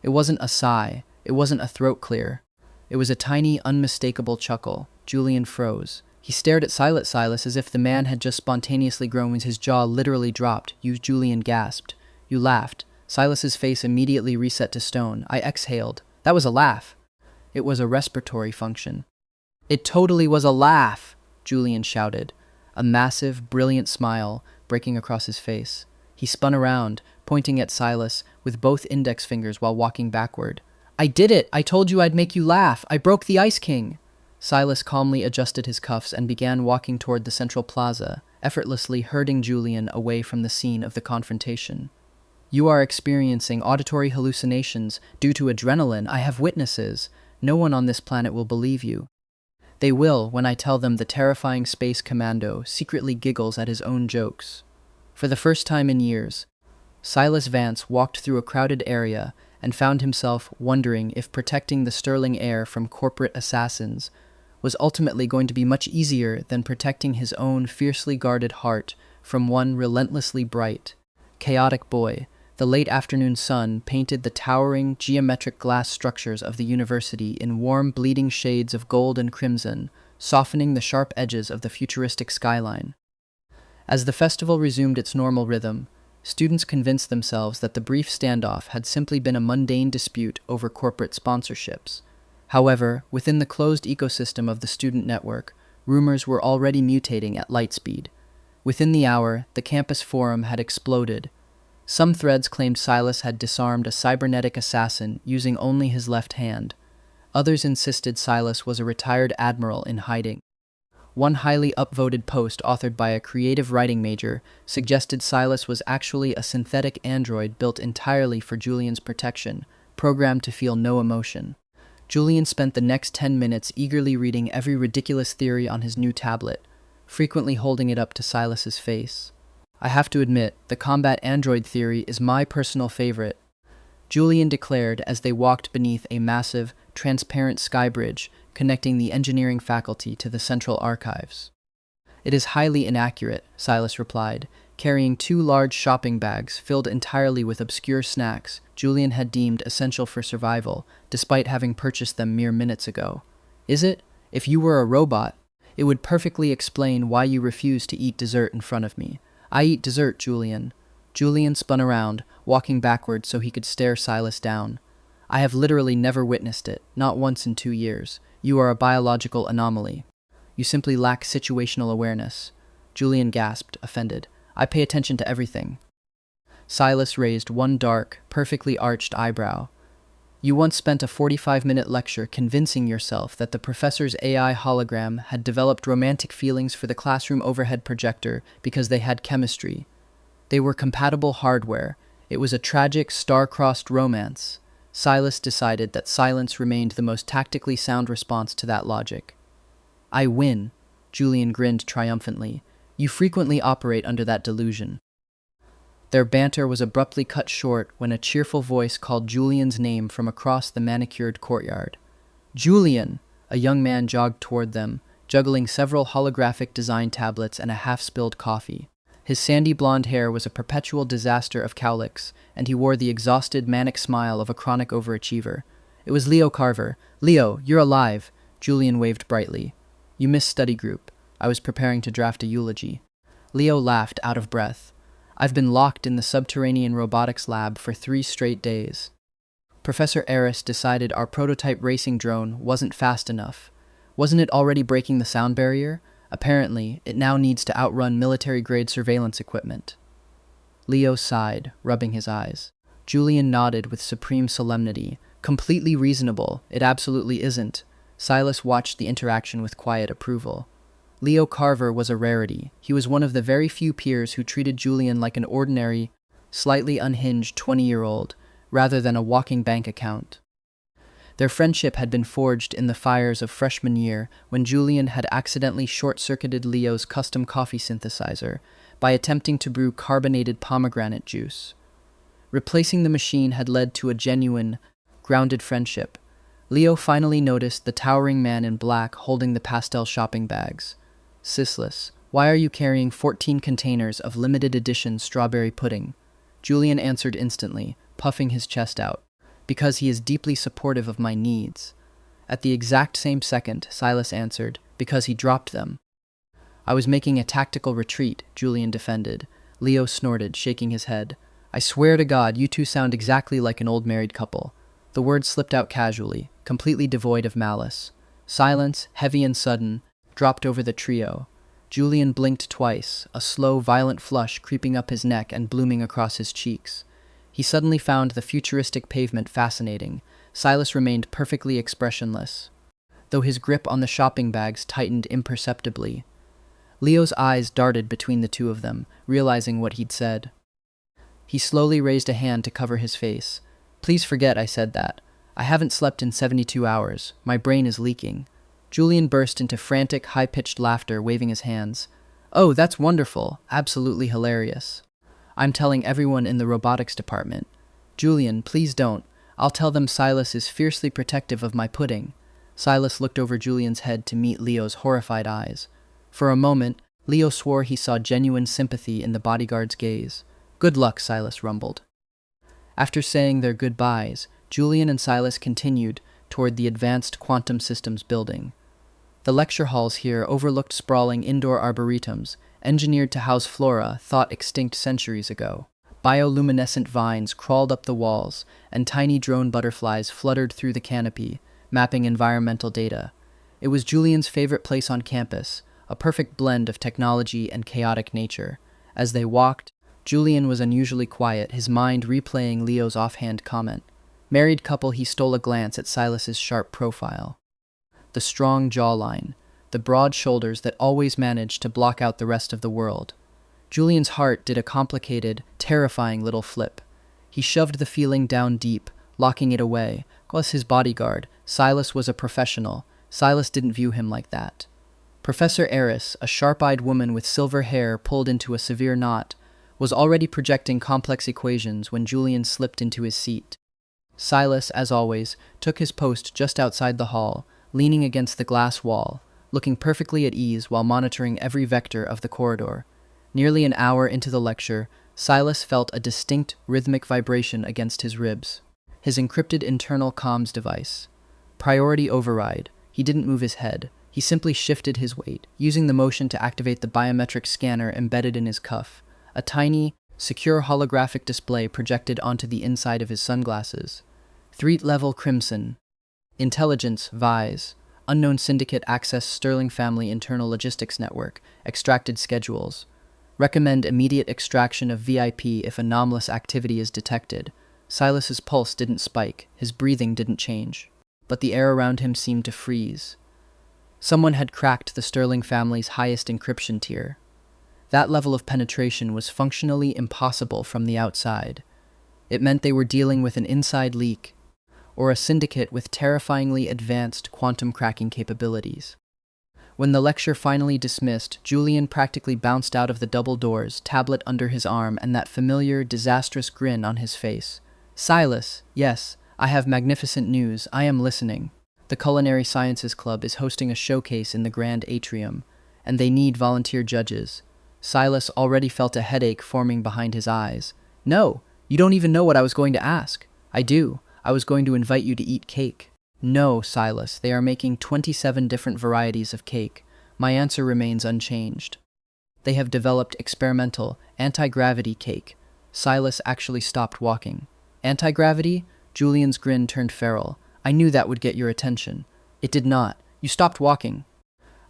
It wasn't a sigh. It wasn't a throat clear. It was a tiny, unmistakable chuckle. Julian froze. He stared at Silas as if the man had just spontaneously grown. His jaw literally dropped. Julian gasped. You laughed. Silas's face immediately reset to stone. I exhaled. That was a laugh. It was a respiratory function. It totally was a laugh, Julian shouted. A massive, brilliant smile, breaking across his face. He spun around, pointing at Silas with both index fingers while walking backward. "I did it! I told you I'd make you laugh! I broke the Ice King!" Silas calmly adjusted his cuffs and began walking toward the central plaza, effortlessly herding Julian away from the scene of the confrontation. "You are experiencing auditory hallucinations due to adrenaline. I have witnesses. No one on this planet will believe you. They will when I tell them the terrifying space commando secretly giggles at his own jokes." For the first time in years, Silas Vance walked through a crowded area and found himself wondering if protecting the Sterling heir from corporate assassins was ultimately going to be much easier than protecting his own fiercely guarded heart from one relentlessly bright, chaotic boy. The late afternoon sun painted the towering, geometric glass structures of the university in warm, bleeding shades of gold and crimson, softening the sharp edges of the futuristic skyline. As the festival resumed its normal rhythm, students convinced themselves that the brief standoff had simply been a mundane dispute over corporate sponsorships. However, within the closed ecosystem of the student network, rumors were already mutating at light speed. Within the hour, the campus forum had exploded. Some threads claimed Silas had disarmed a cybernetic assassin using only his left hand. Others insisted Silas was a retired admiral in hiding. One highly upvoted post authored by a creative writing major suggested Silas was actually a synthetic android built entirely for Julian's protection, programmed to feel no emotion. Julian spent the next 10 minutes eagerly reading every ridiculous theory on his new tablet, frequently holding it up to Silas's face. "I have to admit, the combat android theory is my personal favorite," Julian declared as they walked beneath a massive, transparent sky bridge connecting the engineering faculty to the central archives. "It is highly inaccurate," Silas replied, carrying 2 large shopping bags filled entirely with obscure snacks Julian had deemed essential for survival, despite having purchased them mere minutes ago. "Is it? If you were a robot, it would perfectly explain why you refuse to eat dessert in front of me." "I eat dessert, Julian." Julian spun around, walking backward so he could stare Silas down. "I have literally never witnessed it, not once in 2 years. You are a biological anomaly. You simply lack situational awareness." Julian gasped, offended. "I pay attention to everything." Silas raised one dark, perfectly arched eyebrow. "You once spent a 45-minute lecture convincing yourself that the professor's AI hologram had developed romantic feelings for the classroom overhead projector because they had chemistry. They were compatible hardware. It was a tragic, star-crossed romance." Silas decided that silence remained the most tactically sound response to that logic. "I win," Julian grinned triumphantly. "You frequently operate under that delusion." Their banter was abruptly cut short when a cheerful voice called Julian's name from across the manicured courtyard. "Julian!" A young man jogged toward them, juggling several holographic design tablets and a half-spilled coffee. His sandy blonde hair was a perpetual disaster of cowlicks, and he wore the exhausted, manic smile of a chronic overachiever. It was Leo Carver. "Leo, you're alive!" Julian waved brightly. "You missed study group. I was preparing to draft a eulogy." Leo laughed, out of breath. "I've been locked in the subterranean robotics lab for 3 straight days. Professor Eris decided our prototype racing drone wasn't fast enough. Wasn't it already breaking the sound barrier? Apparently, it now needs to outrun military-grade surveillance equipment." Leo sighed, rubbing his eyes. Julian nodded with supreme solemnity. "Completely reasonable. It absolutely isn't." Silas watched the interaction with quiet approval. Leo Carver was a rarity. He was one of the very few peers who treated Julian like an ordinary, slightly unhinged 20-year-old, rather than a walking bank account. Their friendship had been forged in the fires of freshman year when Julian had accidentally short-circuited Leo's custom coffee synthesizer by attempting to brew carbonated pomegranate juice. Replacing the machine had led to a genuine, grounded friendship. Leo finally noticed the towering man in black holding the pastel shopping bags. "Sisless, why are you carrying 14 containers of limited edition strawberry pudding?" Julian answered instantly, puffing his chest out. "Because he is deeply supportive of my needs." At the exact same second, Silas answered, "Because he dropped them." "I was making a tactical retreat," Julian defended. Leo snorted, shaking his head. "I swear to God, you two sound exactly like an old married couple." The words slipped out casually, completely devoid of malice. Silence, heavy and sudden, dropped over the trio. Julian blinked twice, a slow, violent flush creeping up his neck and blooming across his cheeks. He suddenly found the futuristic pavement fascinating. Silas remained perfectly expressionless, though his grip on the shopping bags tightened imperceptibly. Leo's eyes darted between the two of them, realizing what he'd said. He slowly raised a hand to cover his face. "Please forget I said that. I haven't slept in 72 hours. My brain is leaking." Julian burst into frantic, high-pitched laughter, waving his hands. "Oh, that's wonderful. Absolutely hilarious. I'm telling everyone in the robotics department." "Julian, please don't. I'll tell them Silas is fiercely protective of my pudding." Silas looked over Julian's head to meet Leo's horrified eyes. For a moment, Leo swore he saw genuine sympathy in the bodyguard's gaze. "Good luck," Silas rumbled. After saying their goodbyes, Julian and Silas continued toward the Advanced Quantum Systems building. The lecture halls here overlooked sprawling indoor arboretums, engineered to house flora thought extinct centuries ago. Bioluminescent vines crawled up the walls, and tiny drone butterflies fluttered through the canopy, mapping environmental data. It was Julian's favorite place on campus, a perfect blend of technology and chaotic nature. As they walked, Julian was unusually quiet, his mind replaying Leo's offhand comment. Married couple, he stole a glance at Silas's sharp profile. The strong jawline, the broad shoulders that always managed to block out the rest of the world. Julian's heart did a complicated, terrifying little flip. He shoved the feeling down deep, locking it away. Was his bodyguard. Silas was a professional. Silas didn't view him like that. Professor Eris, a sharp-eyed woman with silver hair pulled into a severe knot, was already projecting complex equations when Julian slipped into his seat. Silas, as always, took his post just outside the hall, leaning against the glass wall, looking perfectly at ease while monitoring every vector of the corridor. Nearly an hour into the lecture, Silas felt a distinct rhythmic vibration against his ribs. His encrypted internal comms device. Priority override. He didn't move his head. He simply shifted his weight, using the motion to activate the biometric scanner embedded in his cuff. A tiny, secure holographic display projected onto the inside of his sunglasses. Threat-level Crimson. Intelligence, Vise. Unknown Syndicate access Sterling family internal logistics network. Extracted schedules. Recommend immediate extraction of VIP if anomalous activity is detected. Silas's pulse didn't spike, his breathing didn't change, but the air around him seemed to freeze. Someone had cracked the Sterling family's highest encryption tier. That level of penetration was functionally impossible from the outside. It meant they were dealing with an inside leak, or a syndicate with terrifyingly advanced quantum cracking capabilities. When the lecture finally dismissed, Julian practically bounced out of the double doors, tablet under his arm and that familiar, disastrous grin on his face. "Silas, yes, I have magnificent news. I am listening. The Culinary Sciences Club is hosting a showcase in the Grand Atrium, and they need volunteer judges." Silas already felt a headache forming behind his eyes. "No, you don't even know what I was going to ask." "I do. I was going to invite you to eat cake." "No, Silas, they are making 27 different varieties of cake. My answer remains unchanged. They have developed experimental anti-gravity cake." Silas actually stopped walking. "Anti-gravity?" Julian's grin turned feral. "I knew that would get your attention." "It did not. You stopped walking."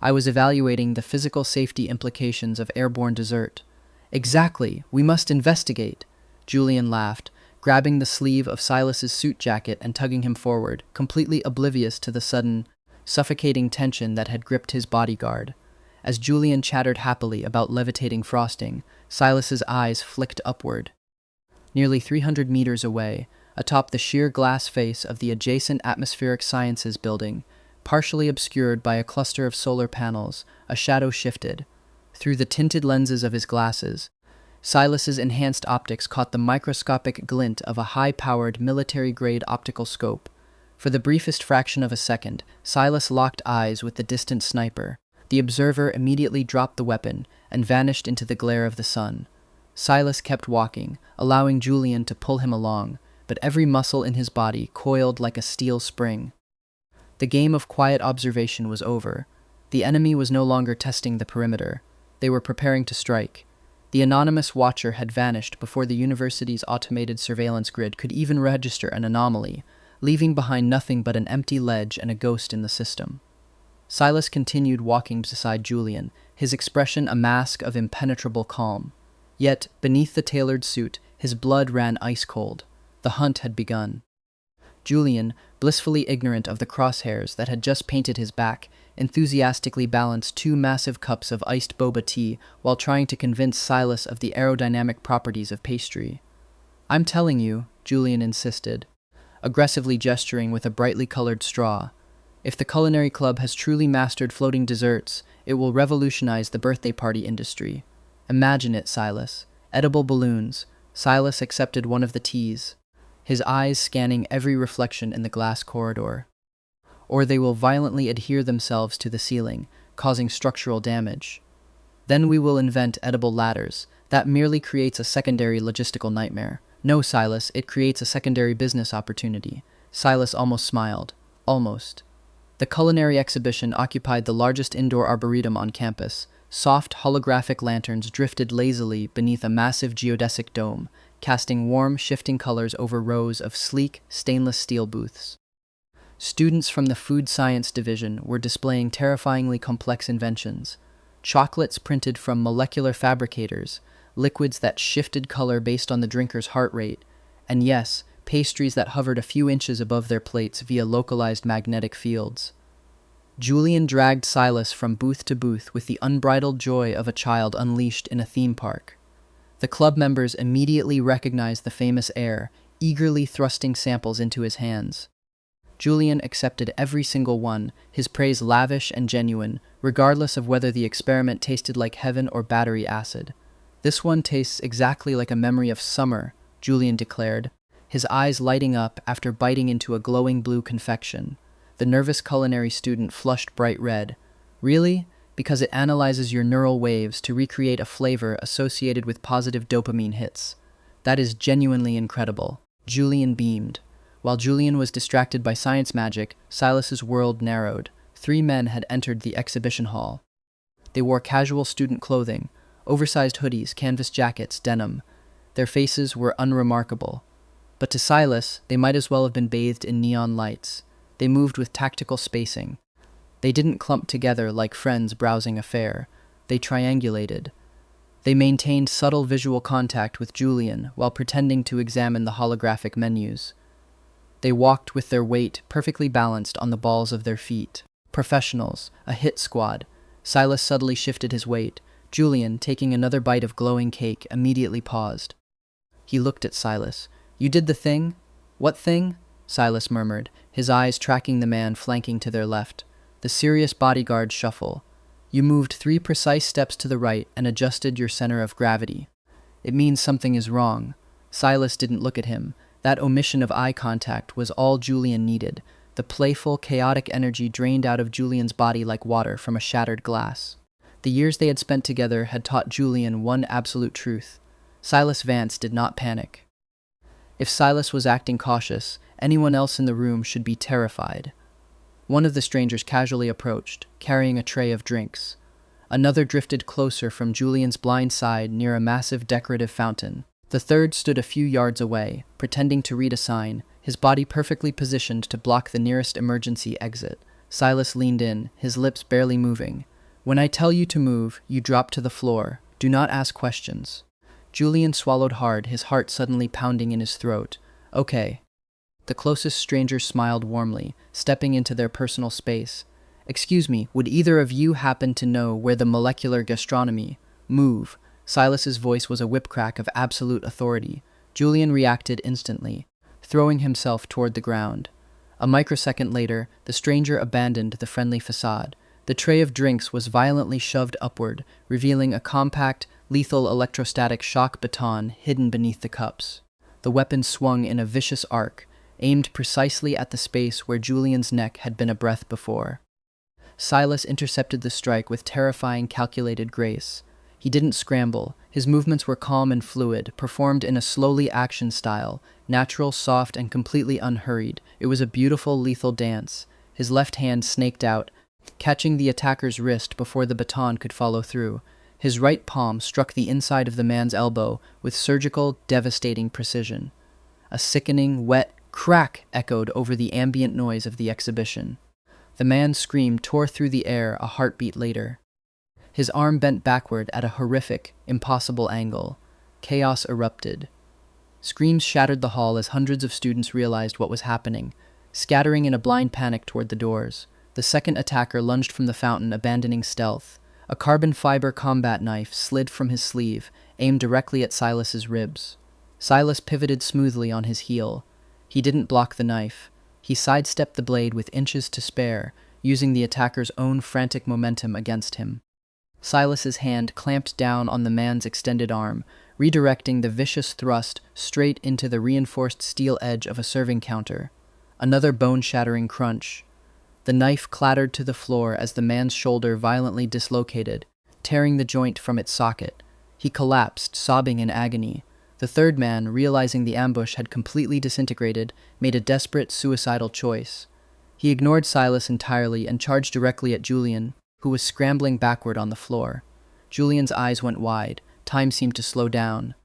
"I was evaluating the physical safety implications of airborne dessert." "Exactly. We must investigate." Julian laughed, grabbing the sleeve of Silas's suit jacket and tugging him forward, completely oblivious to the sudden, suffocating tension that had gripped his bodyguard. As Julian chattered happily about levitating frosting, Silas's eyes flicked upward. Nearly 300 meters away, atop the sheer glass face of the adjacent Atmospheric Sciences building, partially obscured by a cluster of solar panels, a shadow shifted. Through the tinted lenses of his glasses, Silas's enhanced optics caught the microscopic glint of a high-powered military-grade optical scope. For the briefest fraction of a second, Silas locked eyes with the distant sniper. The observer immediately dropped the weapon and vanished into the glare of the sun. Silas kept walking, allowing Julian to pull him along, but every muscle in his body coiled like a steel spring. The game of quiet observation was over. The enemy was no longer testing the perimeter. They were preparing to strike. The anonymous watcher had vanished before the university's automated surveillance grid could even register an anomaly, leaving behind nothing but an empty ledge and a ghost in the system. Silas continued walking beside Julian, his expression a mask of impenetrable calm. Yet, beneath the tailored suit, his blood ran ice-cold. The hunt had begun. Julian, blissfully ignorant of the crosshairs that had just painted his back, enthusiastically balanced 2 massive cups of iced boba tea while trying to convince Silas of the aerodynamic properties of pastry. "I'm telling you," Julian insisted, aggressively gesturing with a brightly colored straw. "If the culinary club has truly mastered floating desserts, it will revolutionize the birthday party industry. Imagine it, Silas. Edible balloons." Silas accepted one of the teas, his eyes scanning every reflection in the glass corridor. "Or they will violently adhere themselves to the ceiling, causing structural damage. Then we will invent edible ladders. That merely creates a secondary logistical nightmare." "No, Silas, it creates a secondary business opportunity." Silas almost smiled. Almost. The culinary exhibition occupied the largest indoor arboretum on campus. Soft, holographic lanterns drifted lazily beneath a massive geodesic dome, casting warm, shifting colors over rows of sleek, stainless steel booths. Students from the food science division were displaying terrifyingly complex inventions. Chocolates printed from molecular fabricators, liquids that shifted color based on the drinker's heart rate, and yes, pastries that hovered a few inches above their plates via localized magnetic fields. Julian dragged Silas from booth to booth with the unbridled joy of a child unleashed in a theme park. The club members immediately recognized the famous heir, eagerly thrusting samples into his hands. Julian accepted every single one, his praise lavish and genuine, regardless of whether the experiment tasted like heaven or battery acid. "This one tastes exactly like a memory of summer," Julian declared, his eyes lighting up after biting into a glowing blue confection. The nervous culinary student flushed bright red. "Really? Because it analyzes your neural waves to recreate a flavor associated with positive dopamine hits. That is genuinely incredible." Julian beamed. While Julian was distracted by science magic, Silas's world narrowed. 3 men had entered the exhibition hall. They wore casual student clothing, oversized hoodies, canvas jackets, denim. Their faces were unremarkable. But to Silas, they might as well have been bathed in neon lights. They moved with tactical spacing. They didn't clump together like friends browsing a fair. They triangulated. They maintained subtle visual contact with Julian while pretending to examine the holographic menus. They walked with their weight perfectly balanced on the balls of their feet. Professionals, a hit squad. Silas subtly shifted his weight. Julian, taking another bite of glowing cake, immediately paused. He looked at Silas. "You did the thing?" "What thing?" Silas murmured, his eyes tracking the man flanking to their left. The serious bodyguard shuffle. "You moved 3 precise steps to the right and adjusted your center of gravity." "It means something is wrong." Silas didn't look at him. That omission of eye contact was all Julian needed. The playful, chaotic energy drained out of Julian's body like water from a shattered glass. The years they had spent together had taught Julian one absolute truth. Silas Vance did not panic. If Silas was acting cautious, anyone else in the room should be terrified. One of the strangers casually approached, carrying a tray of drinks. Another drifted closer from Julian's blind side near a massive decorative fountain. The third stood a few yards away, pretending to read a sign, his body perfectly positioned to block the nearest emergency exit. Silas leaned in, his lips barely moving. "When I tell you to move, you drop to the floor. Do not ask questions." Julian swallowed hard, his heart suddenly pounding in his throat. "Okay." The closest stranger smiled warmly, stepping into their personal space. "Excuse me, would either of you happen to know where the molecular gastronomy—" "Move." Silas's voice was a whipcrack of absolute authority. Julian reacted instantly, throwing himself toward the ground. A microsecond later, the stranger abandoned the friendly facade. The tray of drinks was violently shoved upward, revealing a compact, lethal electrostatic shock baton hidden beneath the cups. The weapon swung in a vicious arc, aimed precisely at the space where Julian's neck had been a breath before. Silas intercepted the strike with terrifying, calculated grace. He didn't scramble. His movements were calm and fluid, performed in a slowly action style, natural, soft, and completely unhurried. It was a beautiful, lethal dance. His left hand snaked out, catching the attacker's wrist before the baton could follow through. His right palm struck the inside of the man's elbow with surgical, devastating precision. A sickening, wet crack echoed over the ambient noise of the exhibition. The man's scream tore through the air a heartbeat later. His arm bent backward at a horrific, impossible angle. Chaos erupted. Screams shattered the hall as hundreds of students realized what was happening, scattering in a blind panic toward the doors. The second attacker lunged from the fountain, abandoning stealth. A carbon fiber combat knife slid from his sleeve, aimed directly at Silas's ribs. Silas pivoted smoothly on his heel. He didn't block the knife. He sidestepped the blade with inches to spare, using the attacker's own frantic momentum against him. Silas's hand clamped down on the man's extended arm, redirecting the vicious thrust straight into the reinforced steel edge of a serving counter. Another bone-shattering crunch. The knife clattered to the floor as the man's shoulder violently dislocated, tearing the joint from its socket. He collapsed, sobbing in agony. The third man, realizing the ambush had completely disintegrated, made a desperate, suicidal choice. He ignored Silas entirely and charged directly at Julian, who was scrambling backward on the floor. Julian's eyes went wide. Time seemed to slow down.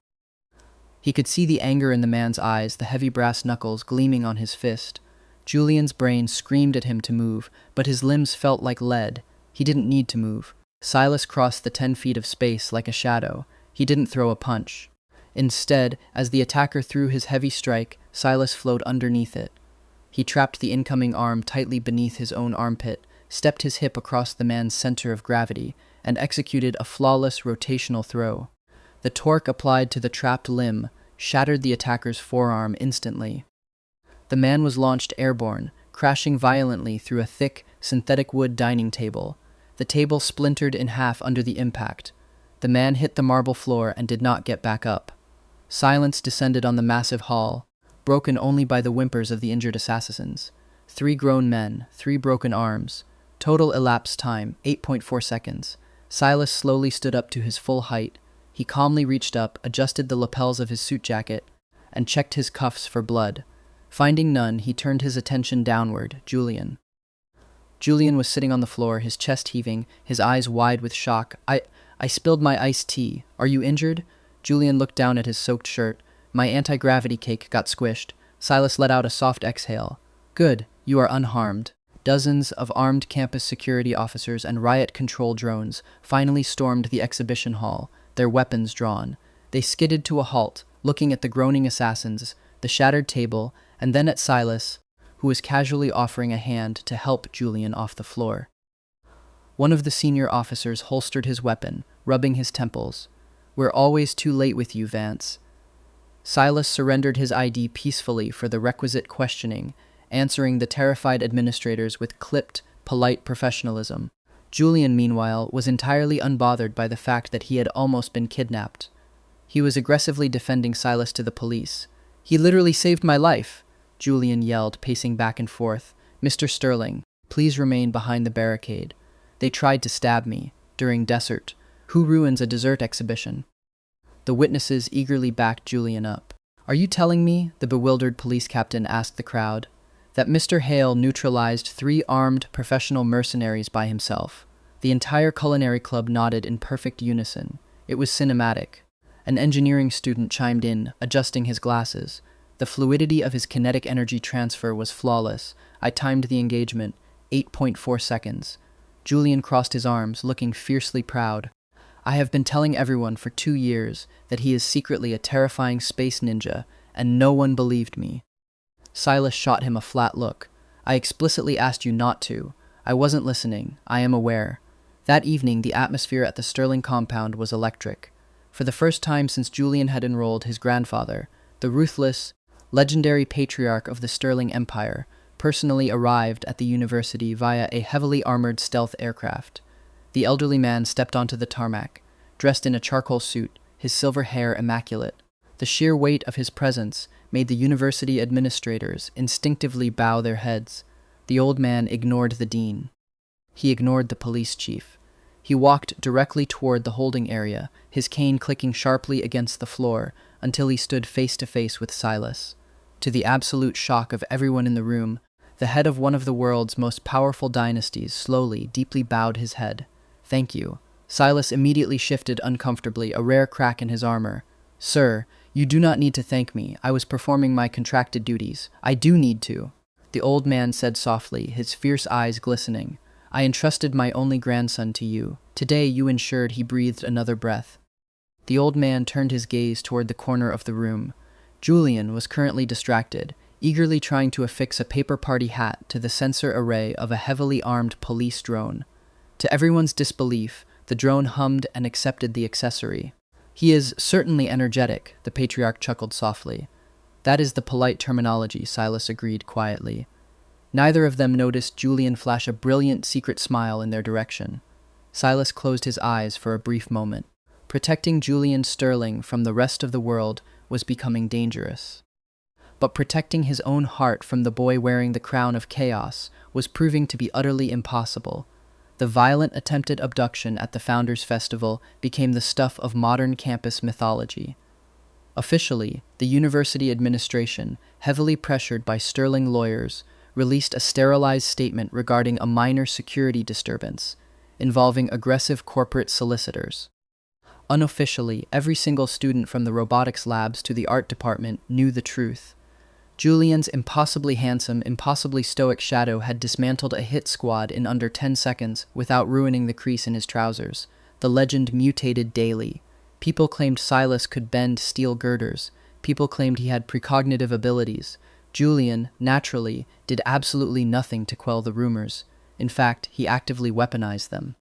He could see the anger in the man's eyes, the heavy brass knuckles gleaming on his fist. Julian's brain screamed at him to move, but his limbs felt like lead. He didn't need to move. Silas crossed the 10 feet of space like a shadow. He didn't throw a punch. Instead, as the attacker threw his heavy strike, Silas flowed underneath it. He trapped the incoming arm tightly beneath his own armpit, stepped his hip across the man's center of gravity, and executed a flawless rotational throw. The torque applied to the trapped limb shattered the attacker's forearm instantly. The man was launched airborne, crashing violently through a thick, synthetic wood dining table. The table splintered in half under the impact. The man hit the marble floor and did not get back up. Silence descended on the massive hall, broken only by the whimpers of the injured assassins. 3 grown men, 3 broken arms. Total elapsed time, 8.4 seconds. Silas slowly stood up to his full height. He calmly reached up, adjusted the lapels of his suit jacket, and checked his cuffs for blood. Finding none, he turned his attention downward, Julian. Julian was sitting on the floor, his chest heaving, his eyes wide with shock. I spilled my iced tea. Are you injured? Julian looked down at his soaked shirt. My anti-gravity cake got squished. Silas let out a soft exhale. Good, you are unharmed. Dozens of armed campus security officers and riot control drones finally stormed the exhibition hall, their weapons drawn. They skidded to a halt, looking at the groaning assassins, the shattered table, and then at Silas, who was casually offering a hand to help Julian off the floor. One of the senior officers holstered his weapon, rubbing his temples. We're always too late with you, Vance. Silas surrendered his ID peacefully for the requisite questioning, answering the terrified administrators with clipped, polite professionalism. Julian, meanwhile, was entirely unbothered by the fact that he had almost been kidnapped. He was aggressively defending Silas to the police. He literally saved my life, Julian yelled, pacing back and forth. Mr. Sterling, please remain behind the barricade. They tried to stab me, during dessert. Who ruins a dessert exhibition? The witnesses eagerly backed Julian up. Are you telling me, the bewildered police captain asked the crowd, that Mr. Hale neutralized 3 armed professional mercenaries by himself? The entire culinary club nodded in perfect unison. It was cinematic. An engineering student chimed in, adjusting his glasses. The fluidity of his kinetic energy transfer was flawless. I timed the engagement, 8.4 seconds. Julian crossed his arms, looking fiercely proud. I have been telling everyone for 2 years that he is secretly a terrifying space ninja, and no one believed me. Silas shot him a flat look. I explicitly asked you not to. I wasn't listening. I am aware. That evening, the atmosphere at the Sterling compound was electric. For the first time since Julian had enrolled his grandfather, the ruthless, legendary patriarch of the Sterling Empire, personally arrived at the university via a heavily armored stealth aircraft. The elderly man stepped onto the tarmac, dressed in a charcoal suit, his silver hair immaculate. The sheer weight of his presence made the university administrators instinctively bow their heads. The old man ignored the dean. He ignored the police chief. He walked directly toward the holding area, his cane clicking sharply against the floor, until he stood face to face with Silas. To the absolute shock of everyone in the room, the head of one of the world's most powerful dynasties slowly, deeply bowed his head. Thank you. Silas immediately shifted uncomfortably, a rare crack in his armor. Sir, you do not need to thank me. I was performing my contracted duties. I do need to. The old man said softly, his fierce eyes glistening. I entrusted my only grandson to you. Today you ensured he breathed another breath. The old man turned his gaze toward the corner of the room. Julian was currently distracted, eagerly trying to affix a paper party hat to the sensor array of a heavily armed police drone. To everyone's disbelief, the drone hummed and accepted the accessory. He is certainly energetic, the patriarch chuckled softly. That is the polite terminology, Silas agreed quietly. Neither of them noticed Julian flash a brilliant secret smile in their direction. Silas closed his eyes for a brief moment. Protecting Julian Sterling from the rest of the world was becoming dangerous. But protecting his own heart from the boy wearing the crown of chaos was proving to be utterly impossible. The violent attempted abduction at the Founders Festival became the stuff of modern campus mythology. Officially, the university administration, heavily pressured by Sterling lawyers, released a sterilized statement regarding a minor security disturbance involving aggressive corporate solicitors. Unofficially, every single student from the robotics labs to the art department knew the truth. Julian's impossibly handsome, impossibly stoic shadow had dismantled a hit squad in under 10 seconds without ruining the crease in his trousers. The legend mutated daily. People claimed Silas could bend steel girders. People claimed he had precognitive abilities. Julian, naturally, did absolutely nothing to quell the rumors. In fact, he actively weaponized them.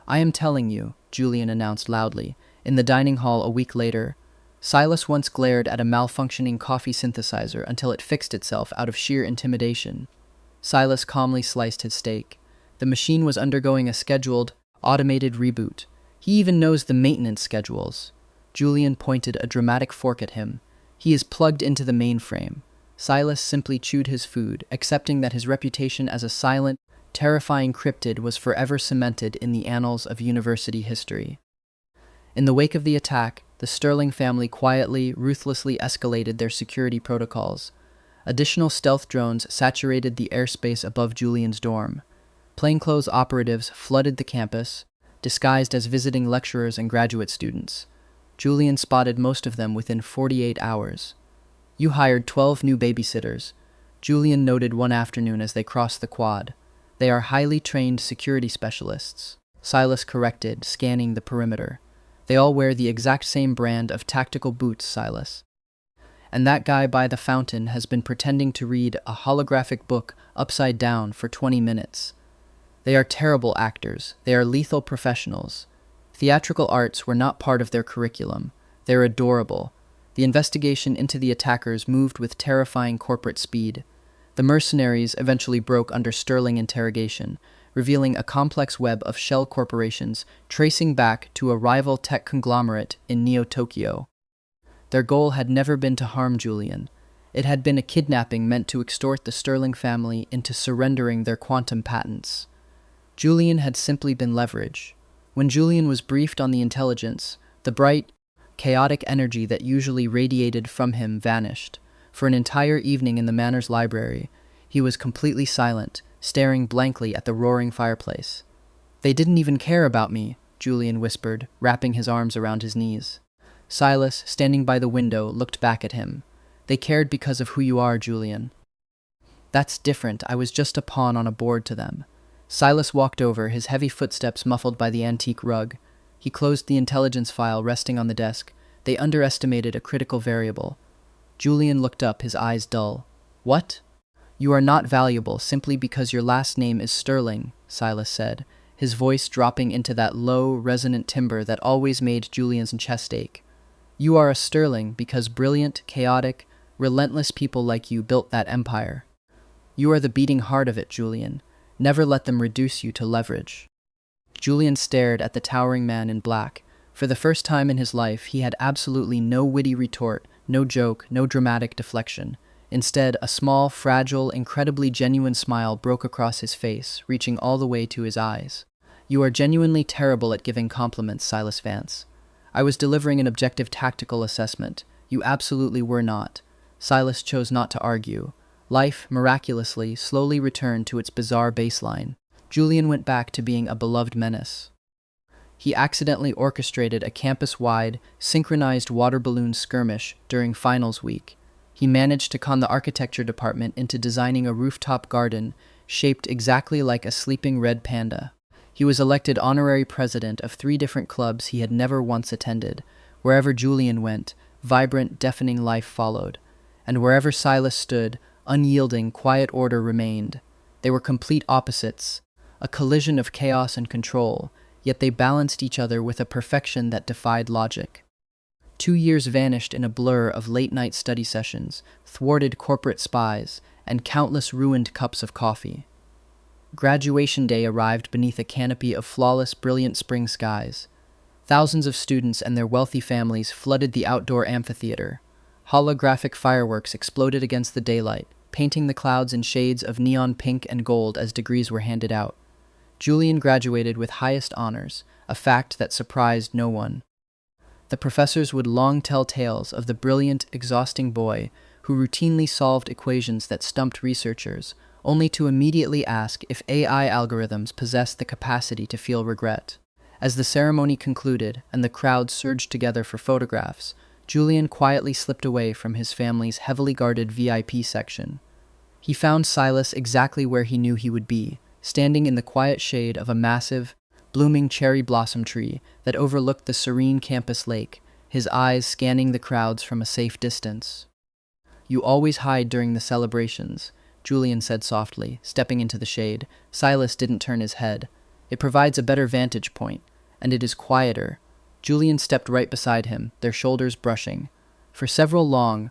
I am telling you, Julian announced loudly. In the dining hall a week later, Silas once glared at a malfunctioning coffee synthesizer until it fixed itself out of sheer intimidation. Silas calmly sliced his steak. The machine was undergoing a scheduled, automated reboot. He even knows the maintenance schedules. Julian pointed a dramatic fork at him. He is plugged into the mainframe. Silas simply chewed his food, accepting that his reputation as a silent, terrifying cryptid was forever cemented in the annals of university history. In the wake of the attack, the Sterling family quietly, ruthlessly escalated their security protocols. Additional stealth drones saturated the airspace above Julian's dorm. Plainclothes operatives flooded the campus, disguised as visiting lecturers and graduate students. Julian spotted most of them within 48 hours. You hired 12 new babysitters, Julian noted one afternoon as they crossed the quad. They are highly trained security specialists, Silas corrected, scanning the perimeter. They all wear the exact same brand of tactical boots, Silas. And that guy by the fountain has been pretending to read a holographic book upside down for 20 minutes. They are terrible actors. They are lethal professionals. Theatrical arts were not part of their curriculum. They're adorable. The investigation into the attackers moved with terrifying corporate speed. The mercenaries eventually broke under Sterling interrogation, revealing a complex web of shell corporations tracing back to a rival tech conglomerate in Neo-Tokyo. Their goal had never been to harm Julian. It had been a kidnapping meant to extort the Sterling family into surrendering their quantum patents. Julian had simply been leverage. When Julian was briefed on the intelligence, the bright, chaotic energy that usually radiated from him vanished. For an entire evening in the Manor's library, he was completely silent, staring blankly at the roaring fireplace. "They didn't even care about me," Julian whispered, wrapping his arms around his knees. Silas, standing by the window, looked back at him. "They cared because of who you are, Julian." "That's different. I was just a pawn on a board to them." Silas walked over, his heavy footsteps muffled by the antique rug. He closed the intelligence file resting on the desk. They underestimated a critical variable. Julian looked up, his eyes dull. "What?" "You are not valuable simply because your last name is Sterling," Silas said, his voice dropping into that low, resonant timbre that always made Julian's chest ache. "You are a Sterling because brilliant, chaotic, relentless people like you built that empire. You are the beating heart of it, Julian. Never let them reduce you to leverage." Julian stared at the towering man in black. For the first time in his life, he had absolutely no witty retort, no joke, no dramatic deflection. Instead, a small, fragile, incredibly genuine smile broke across his face, reaching all the way to his eyes. "You are genuinely terrible at giving compliments, Silas Vance. I was delivering an objective tactical assessment. You absolutely were not." Silas chose not to argue. Life, miraculously, slowly returned to its bizarre baseline. Julian went back to being a beloved menace. He accidentally orchestrated a campus-wide, synchronized water balloon skirmish during finals week. He managed to con the architecture department into designing a rooftop garden shaped exactly like a sleeping red panda. He was elected honorary president of 3 different clubs he had never once attended. Wherever Julian went, vibrant, deafening life followed. And wherever Silas stood, unyielding, quiet order remained. They were complete opposites, a collision of chaos and control, yet they balanced each other with a perfection that defied logic. 2 years vanished in a blur of late-night study sessions, thwarted corporate spies, and countless ruined cups of coffee. Graduation day arrived beneath a canopy of flawless, brilliant spring skies. Thousands of students and their wealthy families flooded the outdoor amphitheater. Holographic fireworks exploded against the daylight, painting the clouds in shades of neon pink and gold as degrees were handed out. Julian graduated with highest honors, a fact that surprised no one. The professors would long tell tales of the brilliant, exhausting boy who routinely solved equations that stumped researchers, only to immediately ask if AI algorithms possessed the capacity to feel regret. As the ceremony concluded and the crowd surged together for photographs, Julian quietly slipped away from his family's heavily guarded VIP section. He found Silas exactly where he knew he would be, standing in the quiet shade of a massive, blooming cherry blossom tree that overlooked the serene campus lake, his eyes scanning the crowds from a safe distance. "You always hide during the celebrations," Julian said softly, stepping into the shade. Silas didn't turn his head. "It provides a better vantage point, and it is quieter." Julian stepped right beside him, their shoulders brushing. For several long,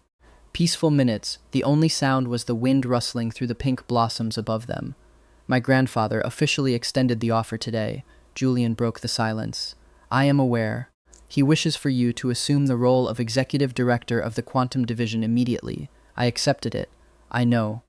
peaceful minutes, the only sound was the wind rustling through the pink blossoms above them. "My grandfather officially extended the offer today," Julian broke the silence. "I am aware. He wishes for you to assume the role of executive director of the quantum division immediately. I accepted it. I know."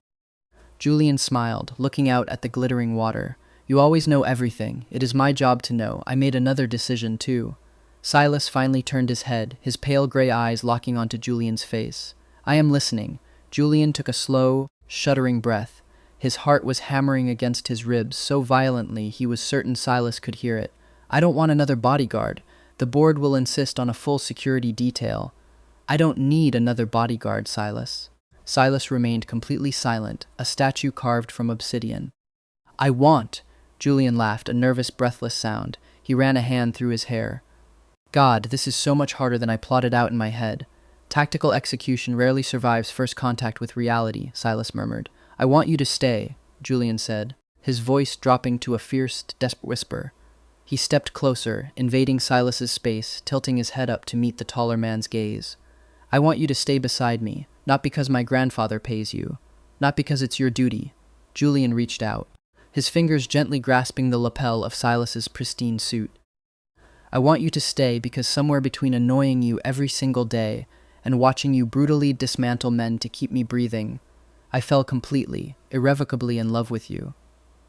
Julian smiled, looking out at the glittering water. "You always know everything. It is my job to know. I made another decision, too." Silas finally turned his head, his pale gray eyes locking onto Julian's face. "I am listening." Julian took a slow, shuddering breath. His heart was hammering against his ribs so violently he was certain Silas could hear it. "I don't want another bodyguard. The board will insist on a full security detail." "I don't need another bodyguard, Silas." Silas remained completely silent, a statue carved from obsidian. "I want," Julian laughed, a nervous, breathless sound. He ran a hand through his hair. "God, this is so much harder than I plotted out in my head." "Tactical execution rarely survives first contact with reality," Silas murmured. "I want you to stay," Julian said, his voice dropping to a fierce, desperate whisper. He stepped closer, invading Silas's space, tilting his head up to meet the taller man's gaze. "I want you to stay beside me, not because my grandfather pays you, not because it's your duty." Julian reached out, his fingers gently grasping the lapel of Silas's pristine suit. "I want you to stay because somewhere between annoying you every single day and watching you brutally dismantle men to keep me breathing, I fell completely, irrevocably in love with you."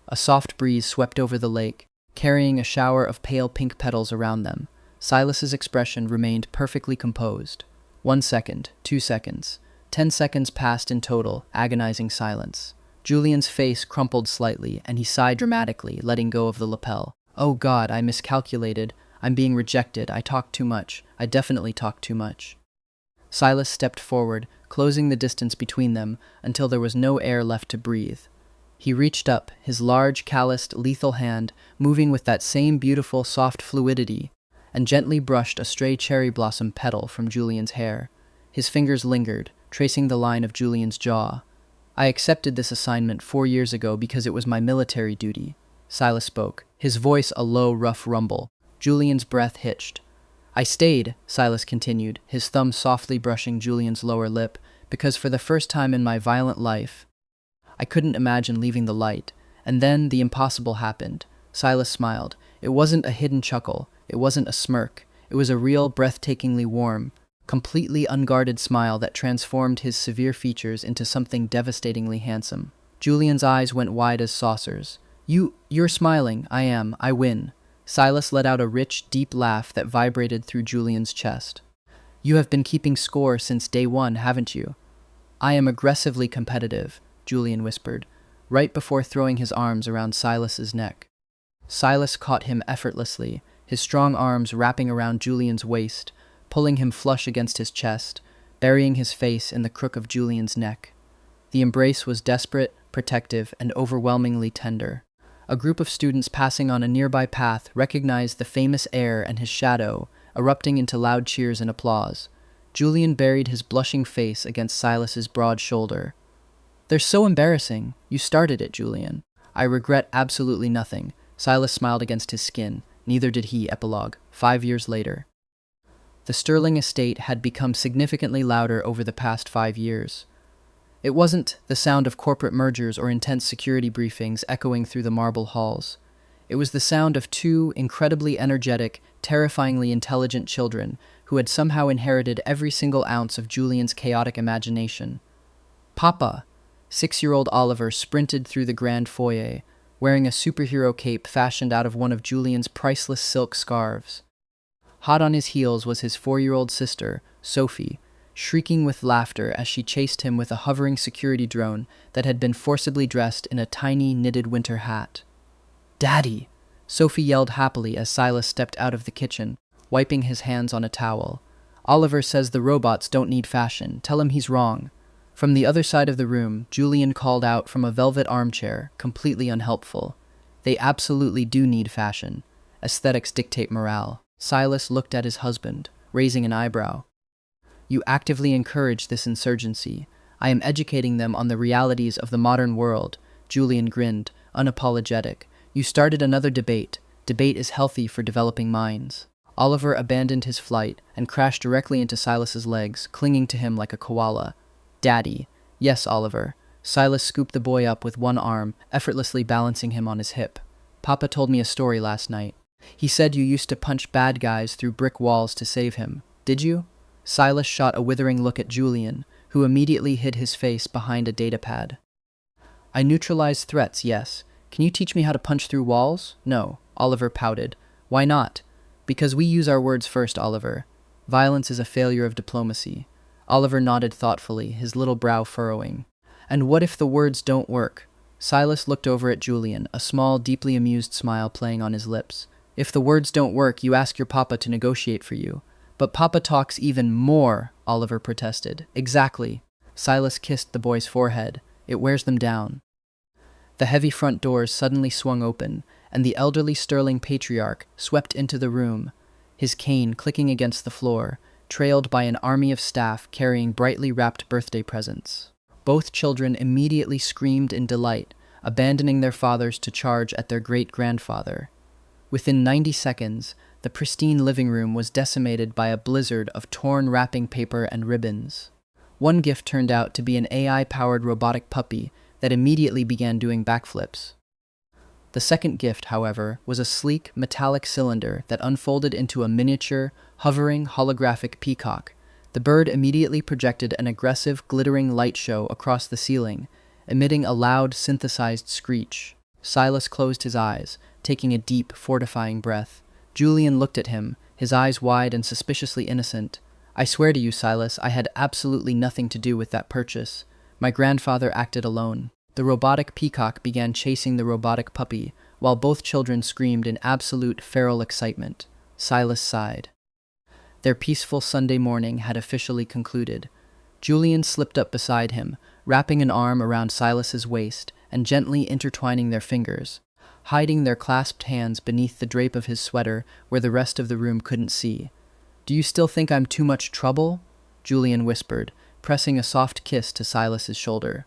A soft breeze swept over the lake, carrying a shower of pale pink petals around them. Silas's expression remained perfectly composed. 1 second, 2 seconds, 10 seconds passed in total, agonizing silence. Julian's face crumpled slightly, and he sighed dramatically, letting go of the lapel. "Oh God, I miscalculated. I'm being rejected. I talked too much. I definitely talked too much." Silas stepped forward, closing the distance between them until there was no air left to breathe. He reached up, his large, calloused, lethal hand moving with that same beautiful, soft fluidity, and gently brushed a stray cherry blossom petal from Julian's hair. His fingers lingered, tracing the line of Julian's jaw. "I accepted this assignment 4 years ago because it was my military duty," Silas spoke, his voice a low, rough rumble. Julian's breath hitched. "I stayed," Silas continued, his thumb softly brushing Julian's lower lip, "because for the first time in my violent life, I couldn't imagine leaving the light. And then the impossible happened." Silas smiled. It wasn't a hidden chuckle. It wasn't a smirk. It was a real, breathtakingly warm, completely unguarded smile that transformed his severe features into something devastatingly handsome. Julian's eyes went wide as saucers. You're smiling. I am. I win." Silas let out a rich, deep laugh that vibrated through Julian's chest. "You have been keeping score since day one, haven't you?" "I am aggressively competitive," Julian whispered, right before throwing his arms around Silas's neck. Silas caught him effortlessly, his strong arms wrapping around Julian's waist, pulling him flush against his chest, burying his face in the crook of Julian's neck. The embrace was desperate, protective, and overwhelmingly tender. A group of students passing on a nearby path recognized the famous heir and his shadow, erupting into loud cheers and applause. Julian buried his blushing face against Silas's broad shoulder. "They're so embarrassing. You started it, Julian." "I regret absolutely nothing." Silas smiled against his skin. Neither did he. Epilogue. 5 years later. The Sterling estate had become significantly louder over the past 5 years. It wasn't the sound of corporate mergers or intense security briefings echoing through the marble halls. It was the sound of two incredibly energetic, terrifyingly intelligent children who had somehow inherited every single ounce of Julian's chaotic imagination. "Papa!" 6-year-old Oliver sprinted through the grand foyer, wearing a superhero cape fashioned out of one of Julian's priceless silk scarves. Hot on his heels was his 4-year-old sister, Sophie, shrieking with laughter as she chased him with a hovering security drone that had been forcibly dressed in a tiny knitted winter hat. "Daddy!" Sophie yelled happily as Silas stepped out of the kitchen, wiping his hands on a towel. "Oliver says the robots don't need fashion. Tell him he's wrong." From the other side of the room, Julian called out from a velvet armchair, completely unhelpful. "They absolutely do need fashion. Aesthetics dictate morale." Silas looked at his husband, raising an eyebrow. "You actively encourage this insurgency. I am educating them on the realities of the modern world." Julian grinned, unapologetic. "You started another debate. Debate is healthy for developing minds." Oliver abandoned his flight and crashed directly into Silas's legs, clinging to him like a koala. "Daddy." "Yes, Oliver." Silas scooped the boy up with one arm, effortlessly balancing him on his hip. "Papa told me a story last night. He said you used to punch bad guys through brick walls to save him. Did you?" Silas shot a withering look at Julian, who immediately hid his face behind a datapad. "I neutralize threats, yes. Can you teach me how to punch through walls?" "No." Oliver pouted. "Why not?" "Because we use our words first, Oliver. Violence is a failure of diplomacy." Oliver nodded thoughtfully, his little brow furrowing. "And what if the words don't work?" Silas looked over at Julian, a small, deeply amused smile playing on his lips. "If the words don't work, you ask your papa to negotiate for you." "But Papa talks even more," Oliver protested. "Exactly." Silas kissed the boy's forehead. "It wears them down." The heavy front doors suddenly swung open, and the elderly Sterling patriarch swept into the room, his cane clicking against the floor, trailed by an army of staff carrying brightly wrapped birthday presents. Both children immediately screamed in delight, abandoning their fathers to charge at their great-grandfather. Within 90 seconds, the pristine living room was decimated by a blizzard of torn wrapping paper and ribbons. One gift turned out to be an AI-powered robotic puppy that immediately began doing backflips. The second gift, however, was a sleek, metallic cylinder that unfolded into a miniature, hovering, holographic peacock. The bird immediately projected an aggressive, glittering light show across the ceiling, emitting a loud, synthesized screech. Silas closed his eyes, taking a deep, fortifying breath. Julian looked at him, his eyes wide and suspiciously innocent. "I swear to you, Silas, I had absolutely nothing to do with that purchase. My grandfather acted alone." The robotic peacock began chasing the robotic puppy, while both children screamed in absolute feral excitement. Silas sighed. Their peaceful Sunday morning had officially concluded. Julian slipped up beside him, wrapping an arm around Silas's waist and gently intertwining their fingers, hiding their clasped hands beneath the drape of his sweater where the rest of the room couldn't see. "Do you still think I'm too much trouble?" Julian whispered, pressing a soft kiss to Silas's shoulder.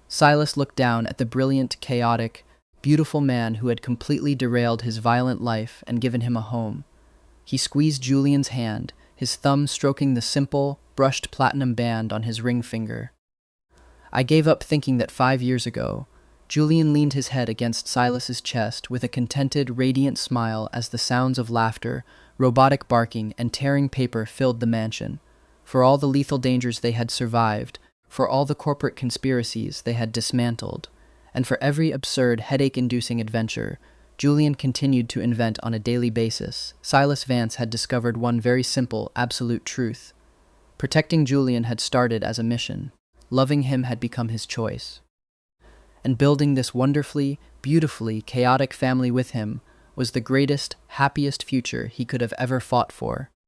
Silas looked down at the brilliant, chaotic, beautiful man who had completely derailed his violent life and given him a home. He squeezed Julian's hand, his thumb stroking the simple, brushed platinum band on his ring finger. "I gave up thinking that 5 years ago." Julian leaned his head against Silas's chest with a contented, radiant smile as the sounds of laughter, robotic barking, and tearing paper filled the mansion. For all the lethal dangers they had survived, for all the corporate conspiracies they had dismantled, and for every absurd, headache-inducing adventure, Julian continued to invent on a daily basis. Silas Vance had discovered one very simple, absolute truth. Protecting Julian had started as a mission. Loving him had become his choice. And building this wonderfully, beautifully chaotic family with him was the greatest, happiest future he could have ever fought for.